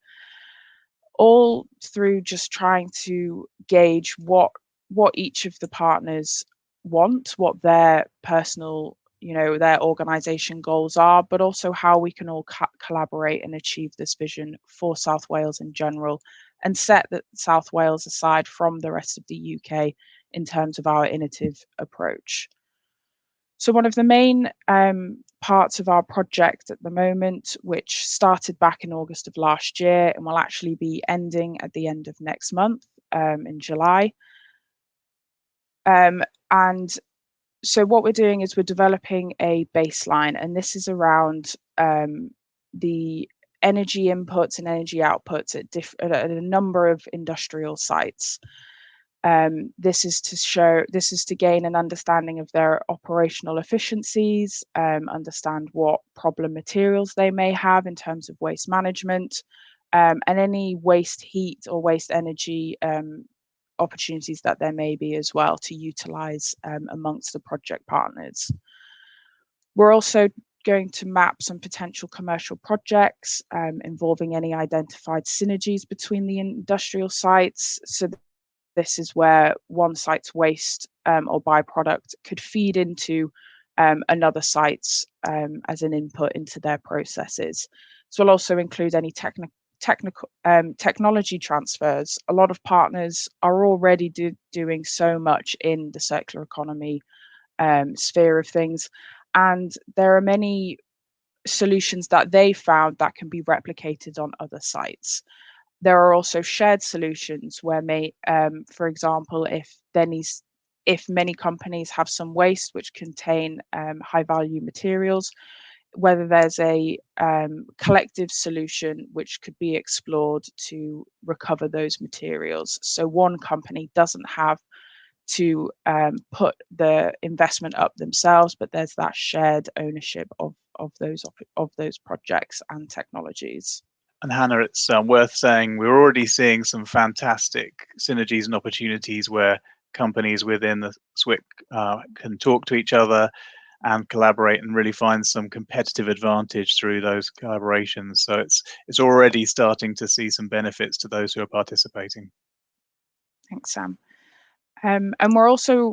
all through just trying to gauge what each of the partners want, what their personal, you know, their organisation goals are, but also how we can all collaborate and achieve this vision for South Wales in general and set the South Wales aside from the rest of the UK in terms of our innovative approach. So one of the main parts of our project at the moment, which started back in August of last year and will actually be ending at the end of next month in July. And so what we're doing is we're developing a baseline, and this is around the energy inputs and energy outputs at a number of industrial sites. This is to gain an understanding of their operational efficiencies, understand what problem materials they may have in terms of waste management, and any waste heat or waste energy opportunities that there may be as well to utilize amongst the project partners. We're also going to map some potential commercial projects involving any identified synergies between the industrial sites. So this is where one site's waste or byproduct could feed into another site's as an input into their processes. So we'll also include any technology transfers. A lot of partners are already doing so much in the circular economy sphere of things, and there are many solutions that they found that can be replicated on other sites. There are also shared solutions where for example, if many companies have some waste which contain high value materials, whether there's a collective solution which could be explored to recover those materials. So one company doesn't have to put the investment up themselves, but there's that shared ownership of those projects and technologies. And Hannah, it's worth saying we're already seeing some fantastic synergies and opportunities where companies within the SWIC can talk to each other and collaborate and really find some competitive advantage through those collaborations. So it's already starting to see some benefits to those who are participating. Thanks, Sam. And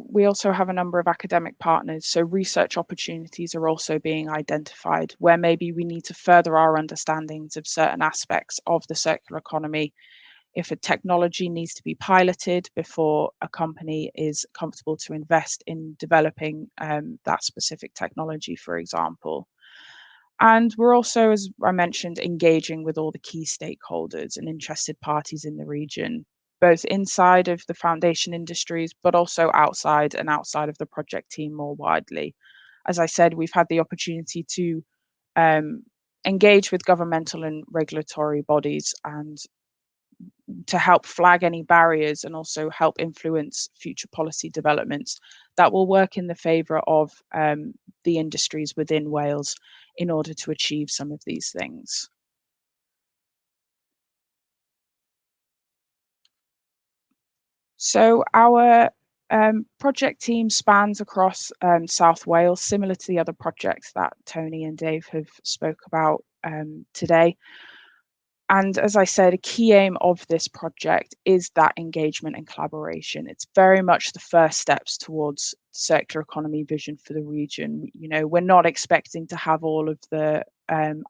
we also have a number of academic partners, so research opportunities are also being identified where maybe we need to further our understandings of certain aspects of the circular economy. If a technology needs to be piloted before a company is comfortable to invest in developing that specific technology, for example. And we're also, as I mentioned, engaging with all the key stakeholders and interested parties in the region, both inside of the foundation industries, but also outside of the project team more widely. As I said, we've had the opportunity to engage with governmental and regulatory bodies and to help flag any barriers and also help influence future policy developments that will work in the favour of the industries within Wales in order to achieve some of these things. So our project team spans across South Wales, similar to the other projects that Tony and Dave have spoke about today. And as I said, a key aim of this project is that engagement and collaboration. It's very much the first steps towards circular economy vision for the region. You know, we're not expecting to have all of the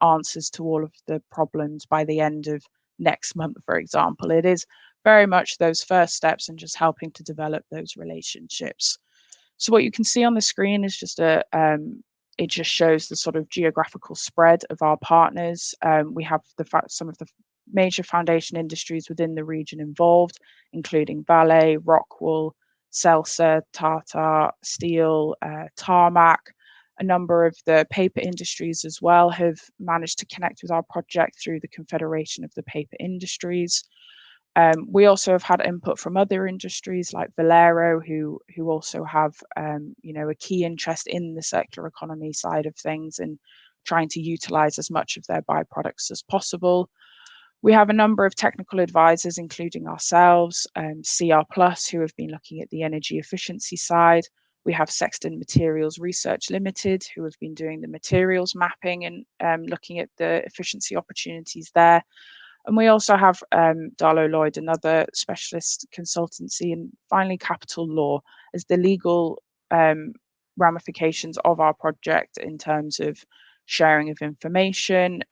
answers to all of the problems by the end of next month, for example. It is very much those first steps and just helping to develop those relationships. So what you can see on the screen is just it just shows the sort of geographical spread of our partners. We have some of the major foundation industries within the region involved, including Valero, Rockwool, Celsa, Tata, Steel, Tarmac. A number of the paper industries as well have managed to connect with our project through the Confederation of the Paper Industries. We also have had input from other industries like Valero, who also have a key interest in the circular economy side of things and trying to utilize as much of their byproducts as possible. We have a number of technical advisors, including ourselves, CR Plus, who have been looking at the energy efficiency side. We have Sexton Materials Research Limited, who have been doing the materials mapping and looking at the efficiency opportunities there. And we also have Darlow Lloyd, another specialist consultancy, and finally Capital Law as the legal ramifications of our project in terms of sharing of information,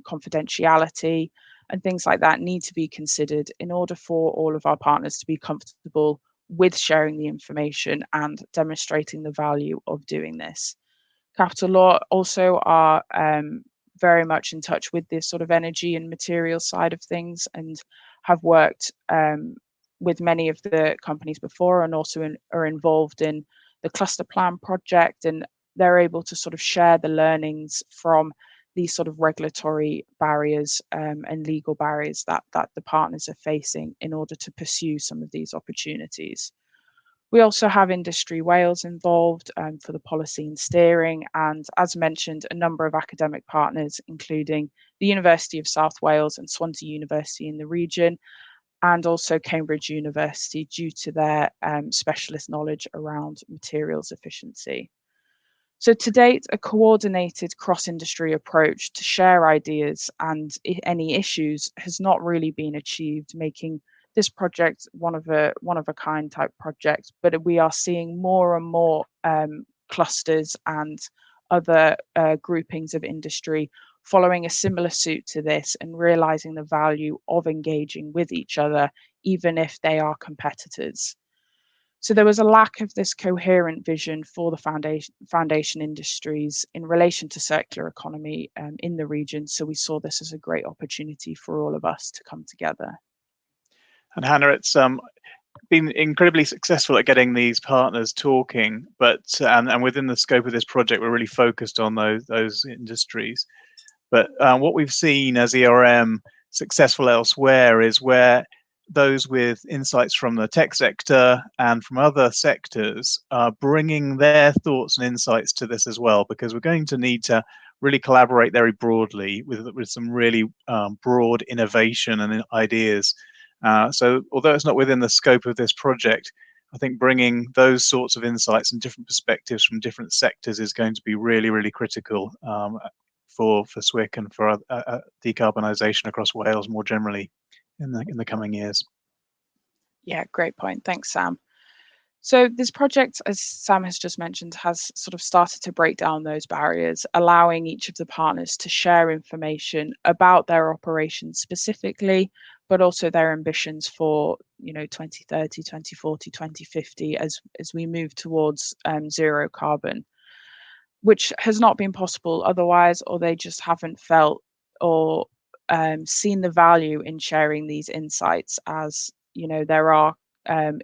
confidentiality, and things like that need to be considered in order for all of our partners to be comfortable with sharing the information and demonstrating the value of doing this. Capital Law also are very much in touch with this sort of energy and materials side of things and have worked with many of the companies before and also are involved in the cluster plan project, and they're able to sort of share the learnings from these sort of regulatory barriers and legal barriers that the partners are facing in order to pursue some of these opportunities. We also have Industry Wales involved for the policy and steering, and as mentioned, a number of academic partners, including the University of South Wales and Swansea University in the region, and also Cambridge University due to their specialist knowledge around materials efficiency. So to date, a coordinated cross-industry approach to share ideas and any issues has not really been achieved, making this project one of a kind type project. But we are seeing more and more clusters and other groupings of industry following a similar suit to this and realizing the value of engaging with each other, even if they are competitors. So there was a lack of this coherent vision for the foundation industries in relation to circular economy in the region. So we saw this as a great opportunity for all of us to come together. And Hannah, it's been incredibly successful at getting these partners talking, but and within the scope of this project, we're really focused on those industries. But what we've seen as ERM successful elsewhere is where those with insights from the tech sector and from other sectors are bringing their thoughts and insights to this as well, because we're going to need to really collaborate very broadly with some really broad innovation and ideas. So although it's not within the scope of this project, I think bringing those sorts of insights and different perspectives from different sectors is going to be really, really critical for SWICC and for decarbonisation across Wales more generally in the coming years. Yeah, great point. Thanks, Sam. So this project, as Sam has just mentioned, has sort of started to break down those barriers, allowing each of the partners to share information about their operations specifically, but also their ambitions for 2030, 2040, 2050 as we move towards zero carbon, which has not been possible otherwise, or they just haven't felt or seen the value in sharing these insights, as there are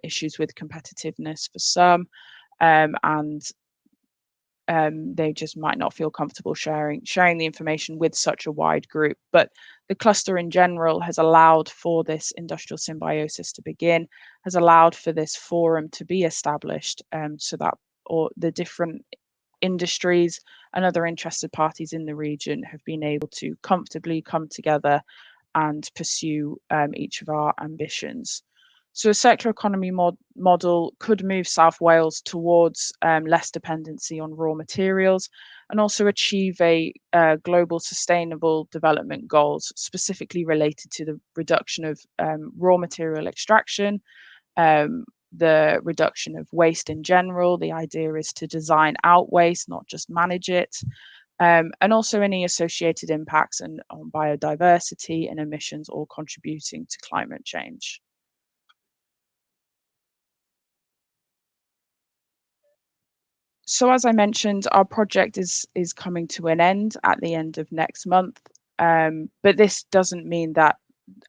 issues with competitiveness for some, and they just might not feel comfortable sharing the information with such a wide group. But the cluster in general has allowed for this industrial symbiosis to begin, has allowed for this forum to be established, so that the different industries and other interested parties in the region have been able to comfortably come together and pursue each of our ambitions. So a circular economy model could move South Wales towards less dependency on raw materials and also achieve a global sustainable development goals specifically related to the reduction of raw material extraction, the reduction of waste in general. The idea is to design out waste, not just manage it, and also any associated impacts on biodiversity and emissions, all contributing to climate change. So as I mentioned, our project is coming to an end at the end of next month, but this doesn't mean that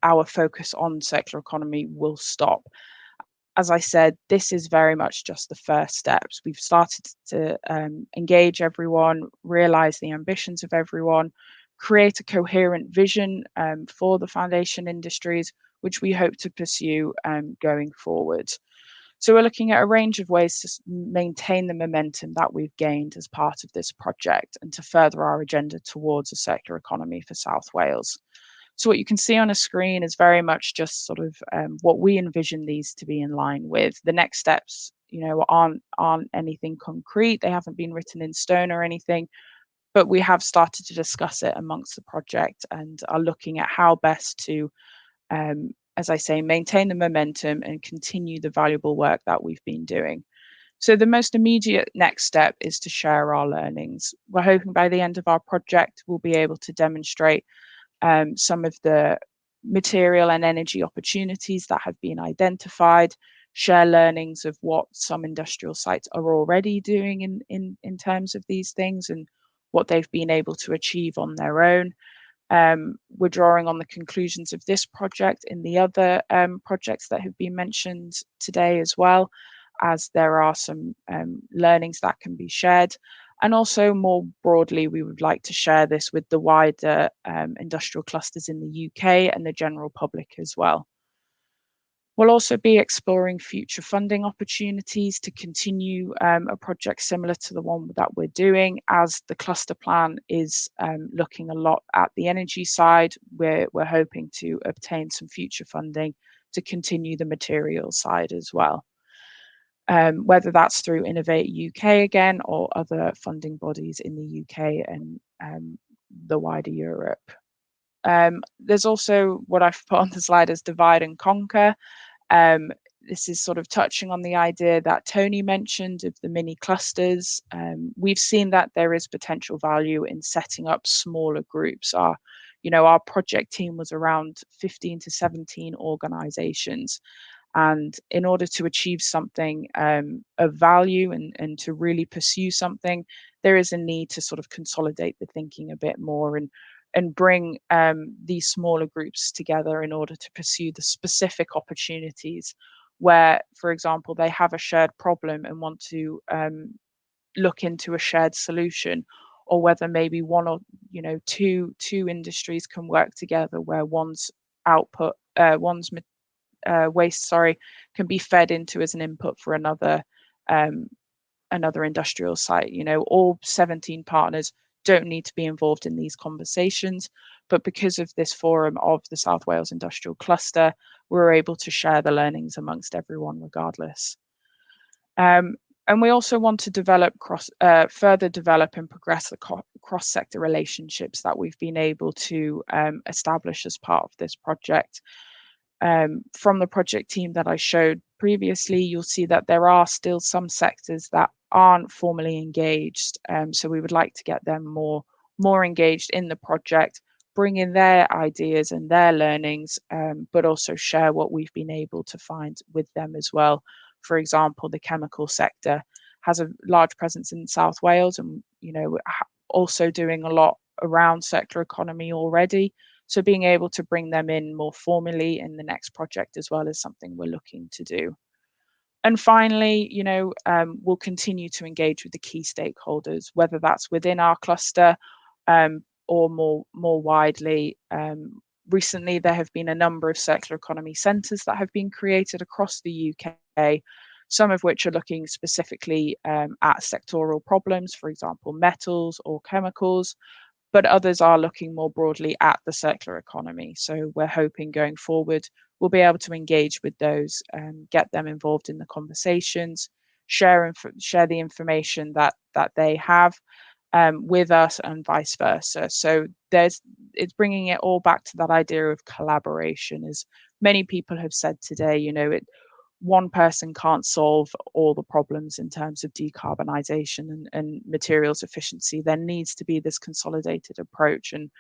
our focus on circular economy will stop. As I said, this is very much just the first steps. We've started to engage everyone, realize the ambitions of everyone, create a coherent vision for the foundation industries, which we hope to pursue going forward. So we're looking at a range of ways to maintain the momentum that we've gained as part of this project and to further our agenda towards a circular economy for South Wales. So what you can see on a screen is very much just sort of what we envision these to be in line with. The next steps, aren't anything concrete. They haven't been written in stone or anything, but we have started to discuss it amongst the project and are looking at how best to, as I say, maintain the momentum and continue the valuable work that we've been doing. So the most immediate next step is to share our learnings. We're hoping by the end of our project, we'll be able to demonstrate some of the material and energy opportunities that have been identified, share learnings of what some industrial sites are already doing in terms of these things and what they've been able to achieve on their own. We're drawing on the conclusions of this project in the other projects that have been mentioned today as well, as there are some learnings that can be shared. And also more broadly, we would like to share this with the wider industrial clusters in the UK and the general public as well. We'll also be exploring future funding opportunities to continue a project similar to the one that we're doing, as the cluster plan is looking a lot at the energy side. We're hoping to obtain some future funding to continue the materials side as well. whether that's through Innovate UK again or other funding bodies in the UK and the wider Europe. There's also what I've put on the slide as divide and conquer. This is sort of touching on the idea that Tony mentioned of the mini clusters. We've seen that there is potential value in setting up smaller groups. Our project team was around 15 to 17 organizations. And in order to achieve something of value and to really pursue something, there is a need to sort of consolidate the thinking a bit more and bring these smaller groups together in order to pursue the specific opportunities where, for example, they have a shared problem and want to look into a shared solution, or whether maybe one or two industries can work together where one's output, one's waste, can be fed into as an input for another industrial site. All 17 partners don't need to be involved in these conversations, but because of this forum of the South Wales Industrial Cluster, we're able to share the learnings amongst everyone regardless. And we also want to further develop and progress the cross-sector relationships that we've been able to establish as part of this project. From the project team that I showed previously, you'll see that there are still some sectors that aren't formally engaged. So we would like to get them more engaged in the project, bring in their ideas and their learnings, but also share what we've been able to find with them as well. For example, the chemical sector has a large presence in South Wales and, also doing a lot around circular economy already. So being able to bring them in more formally in the next project as well is something we're looking to do. And finally, we'll continue to engage with the key stakeholders, whether that's within our cluster or more widely. Recently, there have been a number of circular economy centres that have been created across the UK, some of which are looking specifically at sectoral problems, for example, metals or chemicals, but others are looking more broadly at the circular economy. So we're hoping going forward, we'll be able to engage with those, get them involved in the conversations, share the information that they have with us and vice versa. So it's bringing it all back to that idea of collaboration. As many people have said today, one person can't solve all the problems in terms of decarbonisation and materials efficiency. There needs to be this consolidated approach and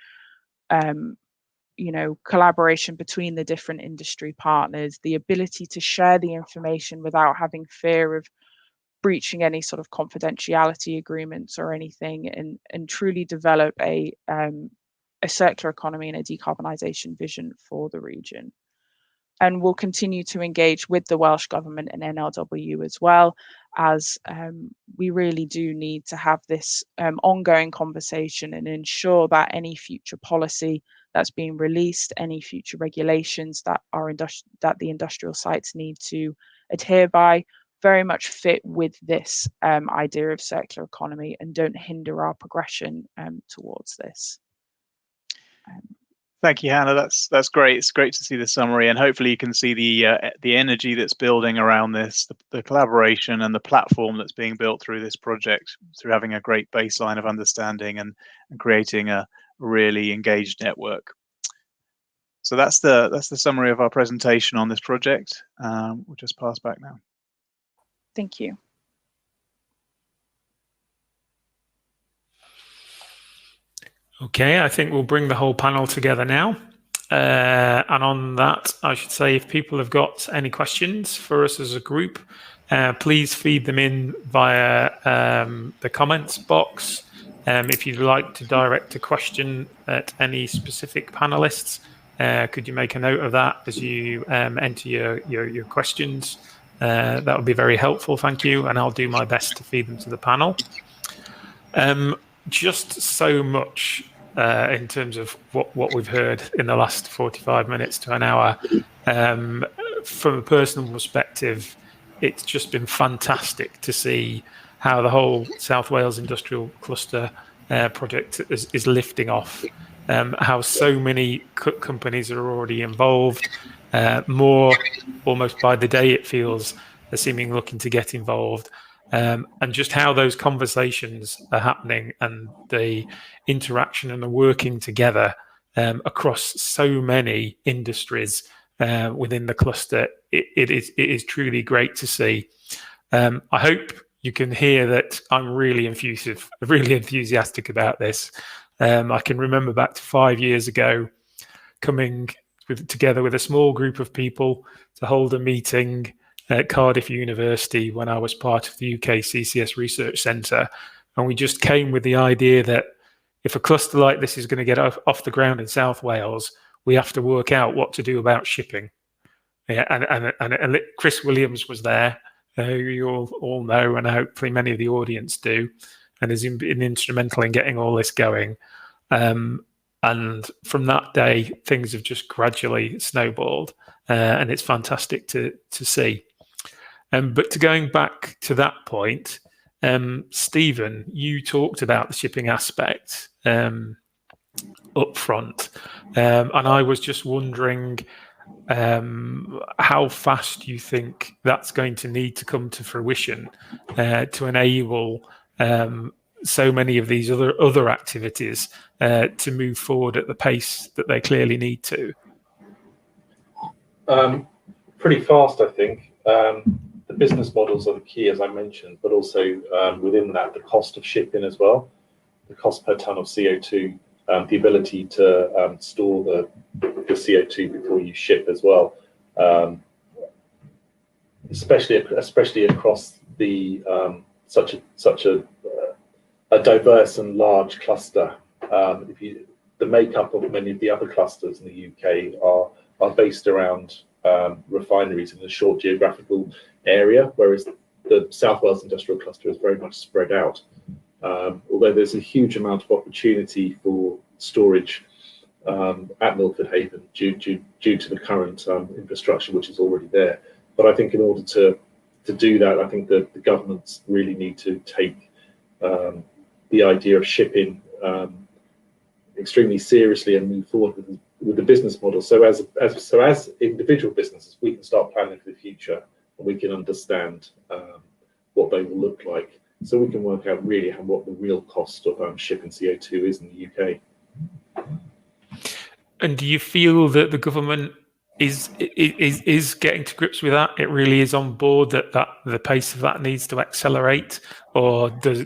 collaboration between the different industry partners, the ability to share the information without having fear of breaching any sort of confidentiality agreements or anything, and truly develop a circular economy and a decarbonisation vision for the region. And we'll continue to engage with the Welsh Government and NLW as well, as we really do need to have this ongoing conversation and ensure that any future policy that's being released, any future regulations that the industrial sites need to adhere by, very much fit with this idea of circular economy and don't hinder our progression towards this. Thank you, Hannah. That's great. It's great to see the summary, and hopefully you can see the energy that's building around this, the collaboration and the platform that's being built through this project, through having a great baseline of understanding and creating a really engaged network. So that's the summary of our presentation on this project. We'll just pass back now. Thank you. Okay, I think we'll bring the whole panel together now. And on that, I should say, if people have got any questions for us as a group, please feed them in via the comments box. If you'd like to direct a question at any specific panelists, could you make a note of that as you enter your questions? That would be very helpful, thank you. And I'll do my best to feed them to the panel. Just so much in terms of what we've heard in the last 45 minutes to an hour. From a personal perspective, it's just been fantastic to see how the whole South Wales Industrial Cluster project is lifting off, how so many companies are already involved, more almost by the day it feels. are seeming looking to get involved, and just how those conversations are happening and the interaction and the working together across so many industries within the cluster. It is truly great to see. I hope you can hear that I'm really enthusiastic about this. I can remember back to 5 years ago, coming together with a small group of people to hold a meeting at Cardiff University when I was part of the UK CCS Research Centre. And we just came with the idea that if a cluster like this is going to get off the ground in South Wales, we have to work out what to do about shipping. Yeah, and Chris Williams was there, who you all know, and hopefully many of the audience do, and has been instrumental in getting all this going. And from that day, things have just gradually snowballed, and it's fantastic to see. But to going back to that point, Stephen, you talked about the shipping aspect up front, and I was just wondering how fast you think that's going to need to come to fruition to enable so many of these other activities to move forward at the pace that they clearly need to. Pretty fast, I think. The business models are the key, as I mentioned, but also within that, the cost of shipping as well, the cost per ton of CO2, the ability to store the CO2 before you ship as well, especially across the such a diverse and large cluster. The makeup of many of the other clusters in the UK are based around refineries in a short geographical area, whereas the South Wales Industrial Cluster is very much spread out. Although there's a huge amount of opportunity for storage at Milford Haven due to the current infrastructure which is already there. But I think in order to do that, I think that the governments really need to take the idea of shipping extremely seriously and move forward with the business model. So as individual businesses, we can start planning for the future, and we can understand what they will look like, so we can work out really what the real cost of shipping CO2 is in the UK. And do you feel that the government is getting to grips with that? It really is on board that the pace of that needs to accelerate, or do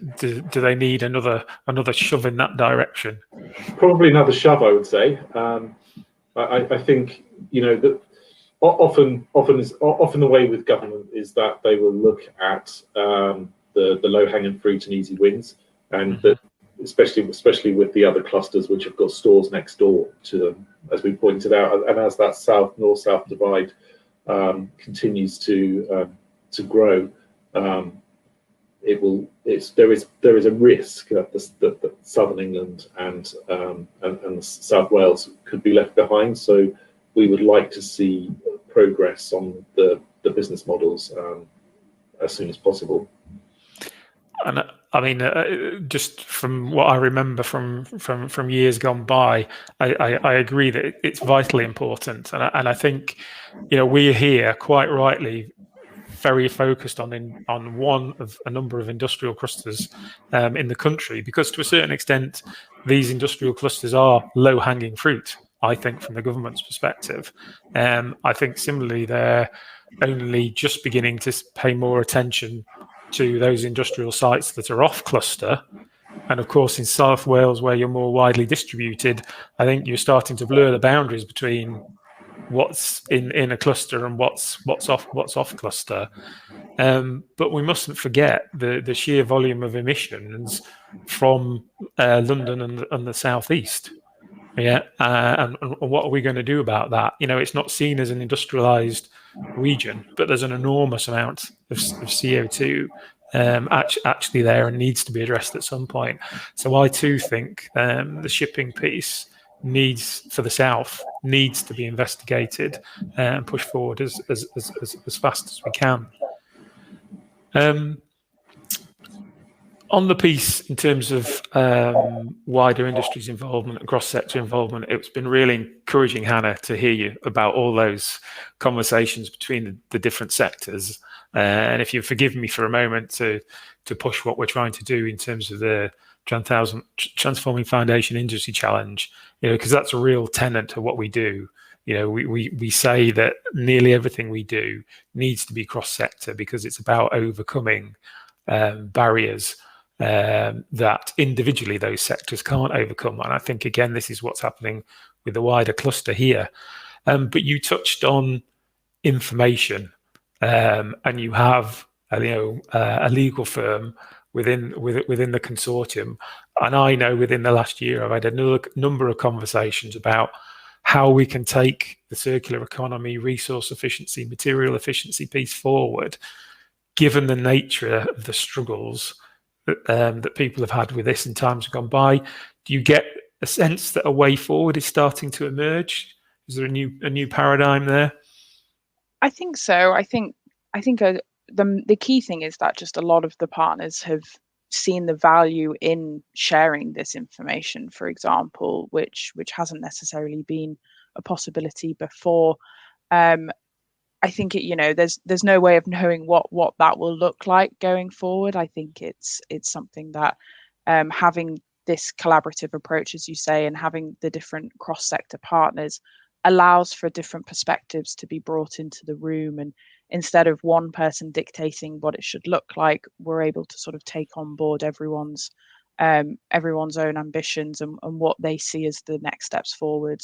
they need another shove in that direction? Probably another shove, I would say. I think, you know, that often the way with government is that they will look at the low-hanging fruit and easy wins, and that especially with the other clusters which have got stores next door to them, as we pointed out, and as that north-south divide continues to grow, there is a risk that Southern England and South Wales could be left behind. So we would like to see progress on the business models as soon as possible. And I mean, just from what I remember from years gone by, I agree that it's vitally important, and I think, you know, we're here quite rightly very focused on one of a number of industrial clusters in the country, because to a certain extent these industrial clusters are low-hanging fruit, I think, from the government's perspective. I think similarly they're only just beginning to pay more attention to those industrial sites that are off cluster. And of course, in South Wales, where you're more widely distributed, I think you're starting to blur the boundaries between what's in a cluster and what's off cluster. But we mustn't forget the sheer volume of emissions from London and the southeast. Yeah, and what are we going to do about that? You know, it's not seen as an industrialized region, but there's an enormous amount of CO2 actually there, and needs to be addressed at some point. So I too think the shipping piece for the south needs to be investigated and pushed forward as fast as we can. On the piece, in terms of wider industries involvement and cross-sector involvement, it's been really encouraging, Hannah, to hear you about all those conversations between the different sectors. And if you forgive me for a moment to push what we're trying to do in terms of the Transforming Foundation Industry Challenge, because that's a real tenet of what we do. We say that nearly everything we do needs to be cross-sector because it's about overcoming barriers that individually those sectors can't overcome. And I think, again, this is what's happening with the wider cluster here. But you touched on information, and you have a legal firm within the consortium. And I know within the last year, I've had a number of conversations about how we can take the circular economy, resource efficiency, material efficiency piece forward, given the nature of the struggles that people have had with this in times gone by. Do you get a sense that a way forward is starting to emerge? Is there a new paradigm there? I think so. I think the key thing is that just a lot of the partners have seen the value in sharing this information, for example, which hasn't necessarily been a possibility before. I think there's no way of knowing what that will look like going forward. I think it's something that having this collaborative approach, as you say, and having the different cross-sector partners allows for different perspectives to be brought into the room. And instead of one person dictating what it should look like, we're able to sort of take on board everyone's own ambitions and what they see as the next steps forward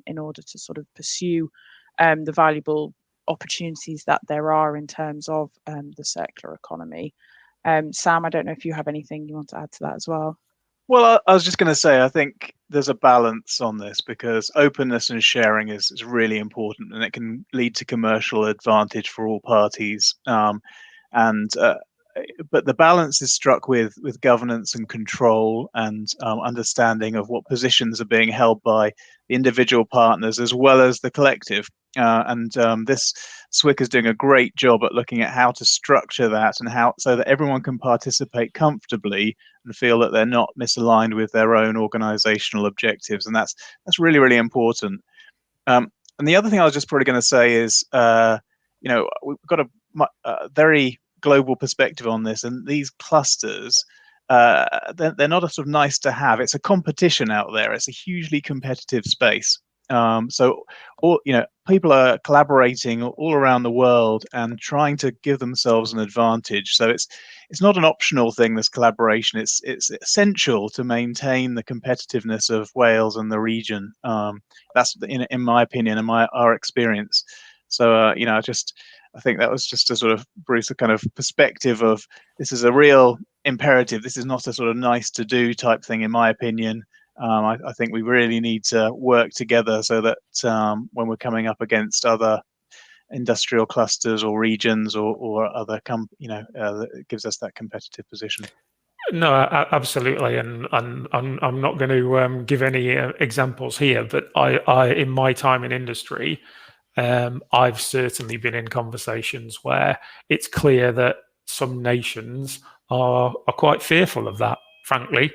in order to sort of pursue the valuable opportunities that there are in terms of the circular economy. Sam, I don't know if you have anything you want to add to that as well. Well, I was just going to say, I think there's a balance on this because openness and sharing is really important, and it can lead to commercial advantage for all parties. But the balance is struck with governance and control and understanding of what positions are being held by the individual partners as well as the collective. This SWICC is doing a great job at looking at how to structure that and how so that everyone can participate comfortably and feel that they're not misaligned with their own organizational objectives. And that's really, really important. And the other thing I was just probably going to say is, we've got a very global perspective on this, and these clusters, they're not a sort of nice to have. It's a competition out there. It's a hugely competitive space. So people are collaborating all around the world and trying to give themselves an advantage. So it's not an optional thing, this collaboration. It's essential to maintain the competitiveness of Wales and the region. That's in my opinion and our experience. So I think that was just a sort of, Bruce, a kind of perspective of this is a real imperative. This is not a sort of nice to do type thing, in my opinion. I think we really need to work together so that when we're coming up against other industrial clusters or regions or other, it gives us that competitive position. No, absolutely, and I'm not going to give any examples here, but I in my time in industry, I've certainly been in conversations where it's clear that some nations are quite fearful of that, frankly.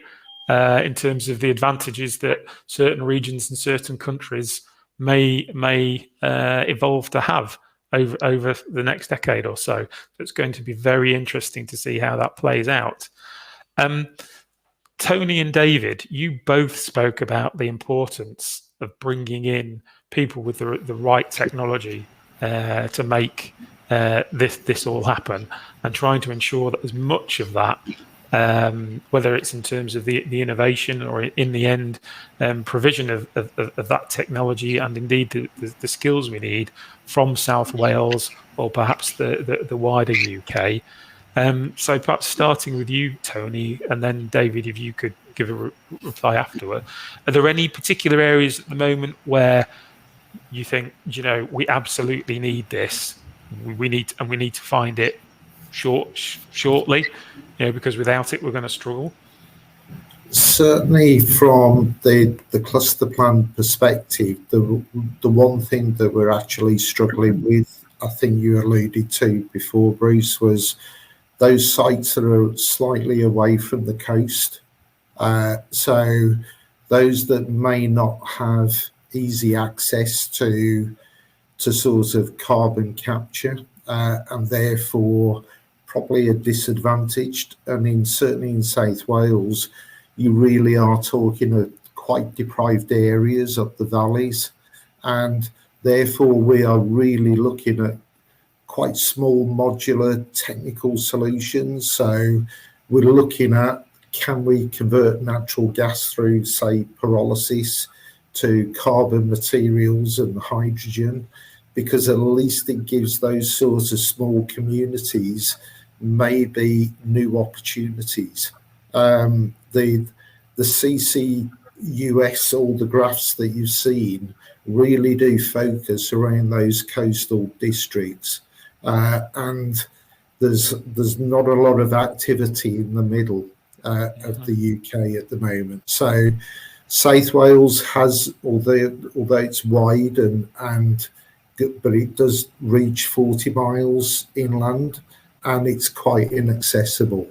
In terms of the advantages that certain regions and certain countries may evolve to have over the next decade or so. It's going to be very interesting to see how that plays out. Tony and David, you both spoke about the importance of bringing in people with the right technology to make this all happen, and trying to ensure that as much of that, whether it's in terms of the innovation or in the end provision of that technology and indeed the skills we need from South Wales or perhaps the wider UK. So perhaps starting with you, Tony, and then David, if you could give a reply afterward. Are there any particular areas at the moment where you think, we absolutely need this, we need to find it shortly, because without it we're going to struggle? Certainly from the cluster plan perspective, the one thing that we're actually struggling with, I think you alluded to before, Bruce, was those sites that are slightly away from the coast. So those that may not have easy access to sort of carbon capture, and therefore probably are disadvantaged. And certainly in South Wales, you really are talking of quite deprived areas up the valleys, and therefore we are really looking at quite small modular technical solutions. So we're looking at, can we convert natural gas through, say, pyrolysis to carbon materials and hydrogen, because at least it gives those sorts of small communities maybe new opportunities. The CCUS, all the graphs that you've seen, really do focus around those coastal districts, and there's not a lot of activity in the middle of the UK at the moment. So South Wales has, although it's wide but it does reach 40 miles inland, and it's quite inaccessible.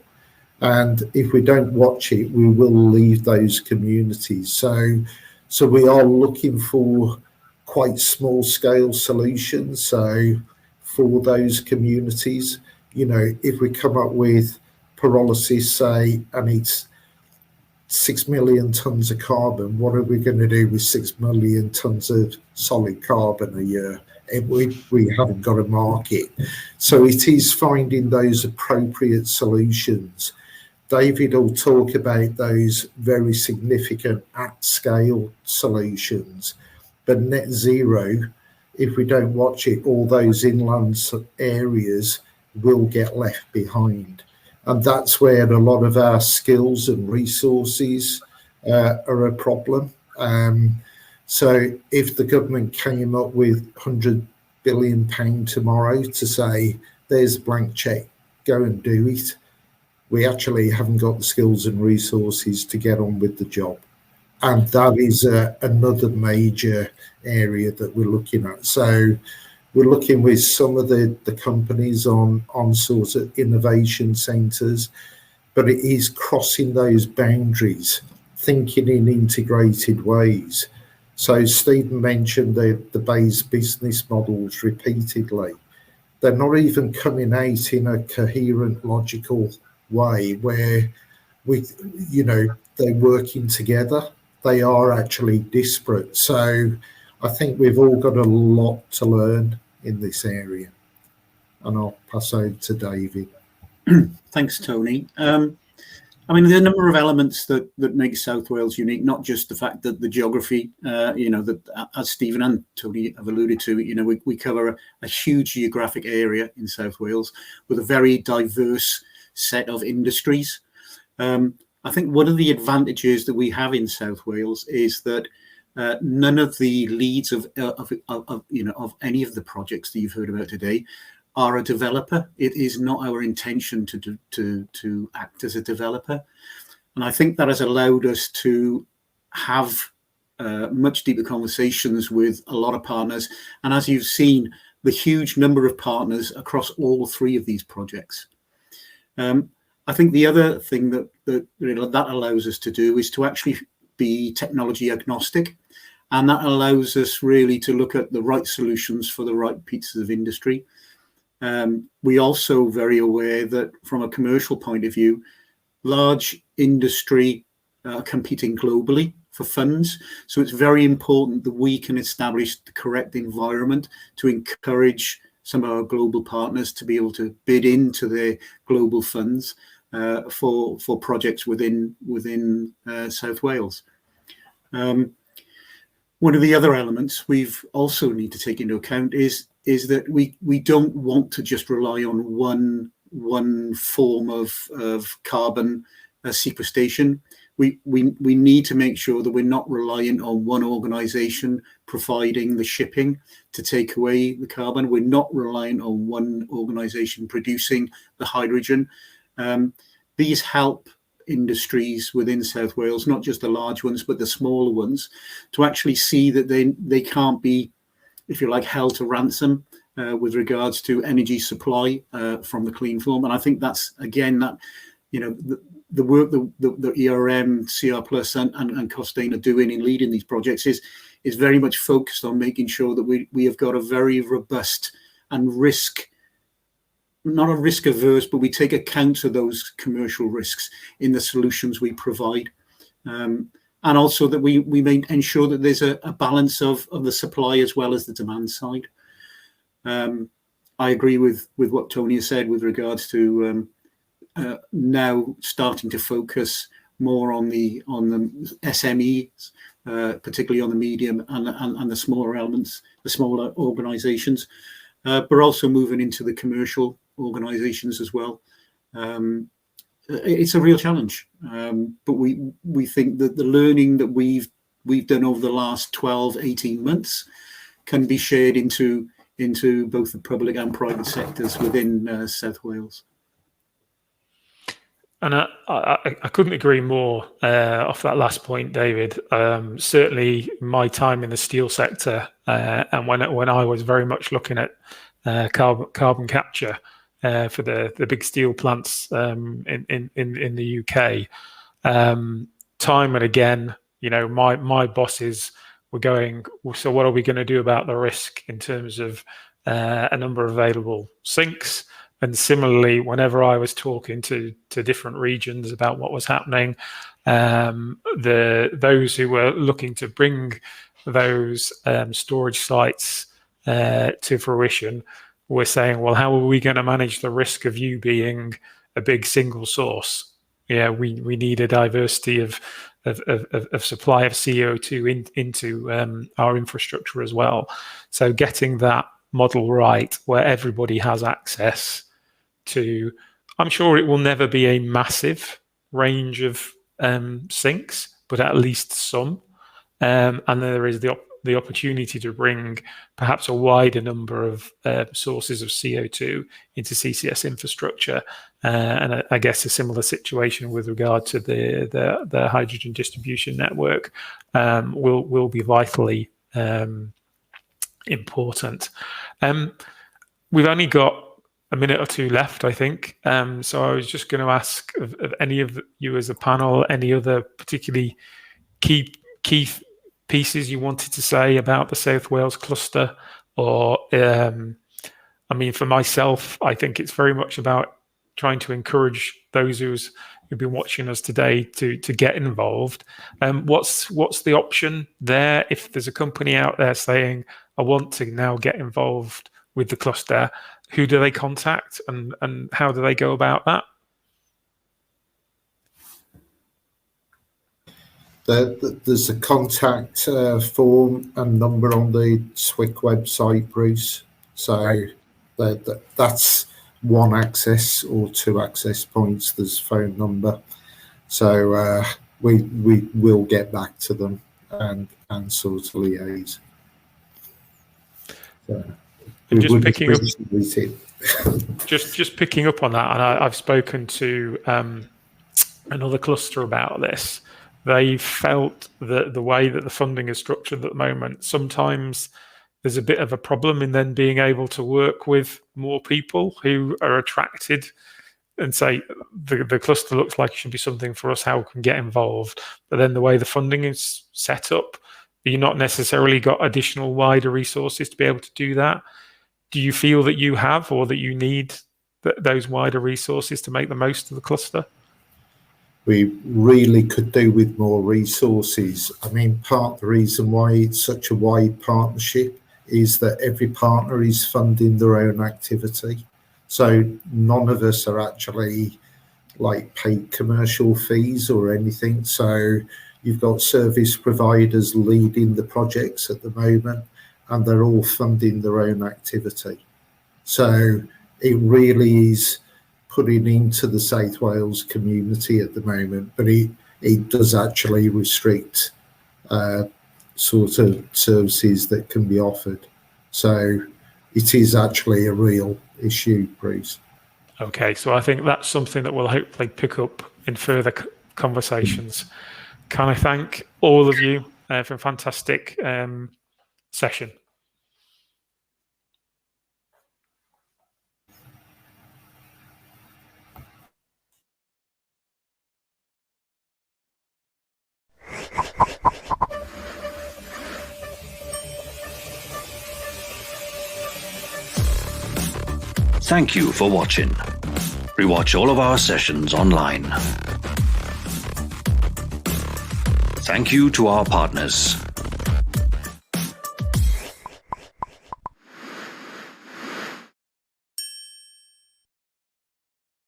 And if we don't watch it, we will leave those communities. So we are looking for quite small scale solutions. So for those communities, if we come up with pyrolysis, say, and it's 6 million tons of carbon, what are we going to do with 6 million tons of solid carbon a year? We haven't got a market. So it is finding those appropriate solutions. David will talk about those very significant at-scale solutions, but net zero, if we don't watch it, all those inland areas will get left behind. And that's where a lot of our skills and resources are a problem. So if the government came up with £100 billion tomorrow to say, there's a blank check, go and do it, we actually haven't got the skills and resources to get on with the job. And that is another major area that we're looking at. So we're looking with some of the companies on sort of innovation centres, but it is crossing those boundaries, thinking in integrated ways. So Stephen mentioned the base business models repeatedly. They're not even coming out in a coherent, logical way where they're working together. They are actually disparate. So I think we've all got a lot to learn in this area. And I'll pass over to David. Thanks, Tony. I mean, there are a number of elements that make South Wales unique, not just the fact that the geography, that as Stephen and Tony have alluded to, we cover a huge geographic area in South Wales with a very diverse set of industries. I think one of the advantages that we have in South Wales is that none of the leads of any of the projects that you've heard about today are a developer. It is not our intention to act as a developer, and I think that has allowed us to have much deeper conversations with a lot of partners. And as you've seen, the huge number of partners across all three of these projects. I think the other thing that allows us to do is to actually be technology agnostic, and that allows us really to look at the right solutions for the right pieces of industry. We also very aware that from a commercial point of view, large industry are competing globally for funds. So it's very important that we can establish the correct environment to encourage some of our global partners to be able to bid into their global funds for projects within South Wales. One of the other elements we've also need to take into account is that we don't want to just rely on one form of carbon sequestration. We need to make sure that we're not reliant on one organisation providing the shipping to take away the carbon. We're not reliant on one organisation producing the hydrogen. These help industries within South Wales, not just the large ones, but the smaller ones, to actually see that they can't be, if you like, held to ransom with regards to energy supply from the clean form. And I think that's, again, that, you know, the work the ERM, CR Plus and Costain are doing in leading these projects is very much focused on making sure that we have got a very robust and not a risk averse, but we take account of those commercial risks in the solutions we provide. And also that we may ensure that there's a balance of the supply as well as the demand side. I agree with what Tony has said with regards to now starting to focus more on the SMEs, particularly on the medium and the smaller elements, the smaller organisations, but also moving into the commercial organisations as well. It's a real challenge, but we think that the learning that we've done over the last 12, 18 months can be shared into both the public and private sectors within South Wales. And I couldn't agree more off that last point, David. Certainly, my time in the steel sector, and when I was very much looking at carbon capture for the big steel plants in the UK, time and again, you know, my bosses were going, so what are we going to do about the risk in terms of a number of available sinks? And similarly, whenever I was talking to different regions about what was happening, those who were looking to bring those storage sites to fruition were saying, well, how are we going to manage the risk of you being a big single source? Yeah, we need a diversity of supply of CO2 into our infrastructure as well. So getting that model right, where everybody has access to, I'm sure it will never be a massive range of sinks, but at least some. And there is the opportunity to bring perhaps a wider number of sources of CO2 into CCS infrastructure. And I guess a similar situation with regard to the hydrogen distribution network will be vitally important. We've only got a minute or two left, I think. So I was just going to ask of any of you as a panel, any other particularly key pieces you wanted to say about the South Wales cluster, or I mean, for myself, I think it's very much about trying to encourage those who've been watching us today to get involved. What's the option there if there's a company out there saying, I want to now get involved with the cluster? Who do they contact, and how do they go about that? There's a contact form and number on the SWIC website, Bruce. So that's one access or two access points. There's phone number. So we will get back to them and sort of liaise. So and just picking up, just picking up on that, and I've spoken to another cluster about this. They felt that the way that the funding is structured at the moment, sometimes there's a bit of a problem in then being able to work with more people who are attracted and say, the cluster looks like it should be something for us, how we can get involved. But then the way the funding is set up, you've not necessarily got additional wider resources to be able to do that. Do you feel that you have, or that you need those wider resources to make the most of the cluster? We really could do with more resources. I mean, part of the reason why it's such a wide partnership is that every partner is funding their own activity. So none of us are actually like paid commercial fees or anything. So you've got service providers leading the projects at the moment, and they're all funding their own activity. So it really is putting into the South Wales community at the moment, but it does actually restrict sort of services that can be offered. So it is actually a real issue, Bruce. Okay, so I think that's something that we'll hopefully pick up in further conversations. Can I thank all of you for a fantastic session? Thank you for watching. Rewatch all of our sessions online. Thank you to our partners.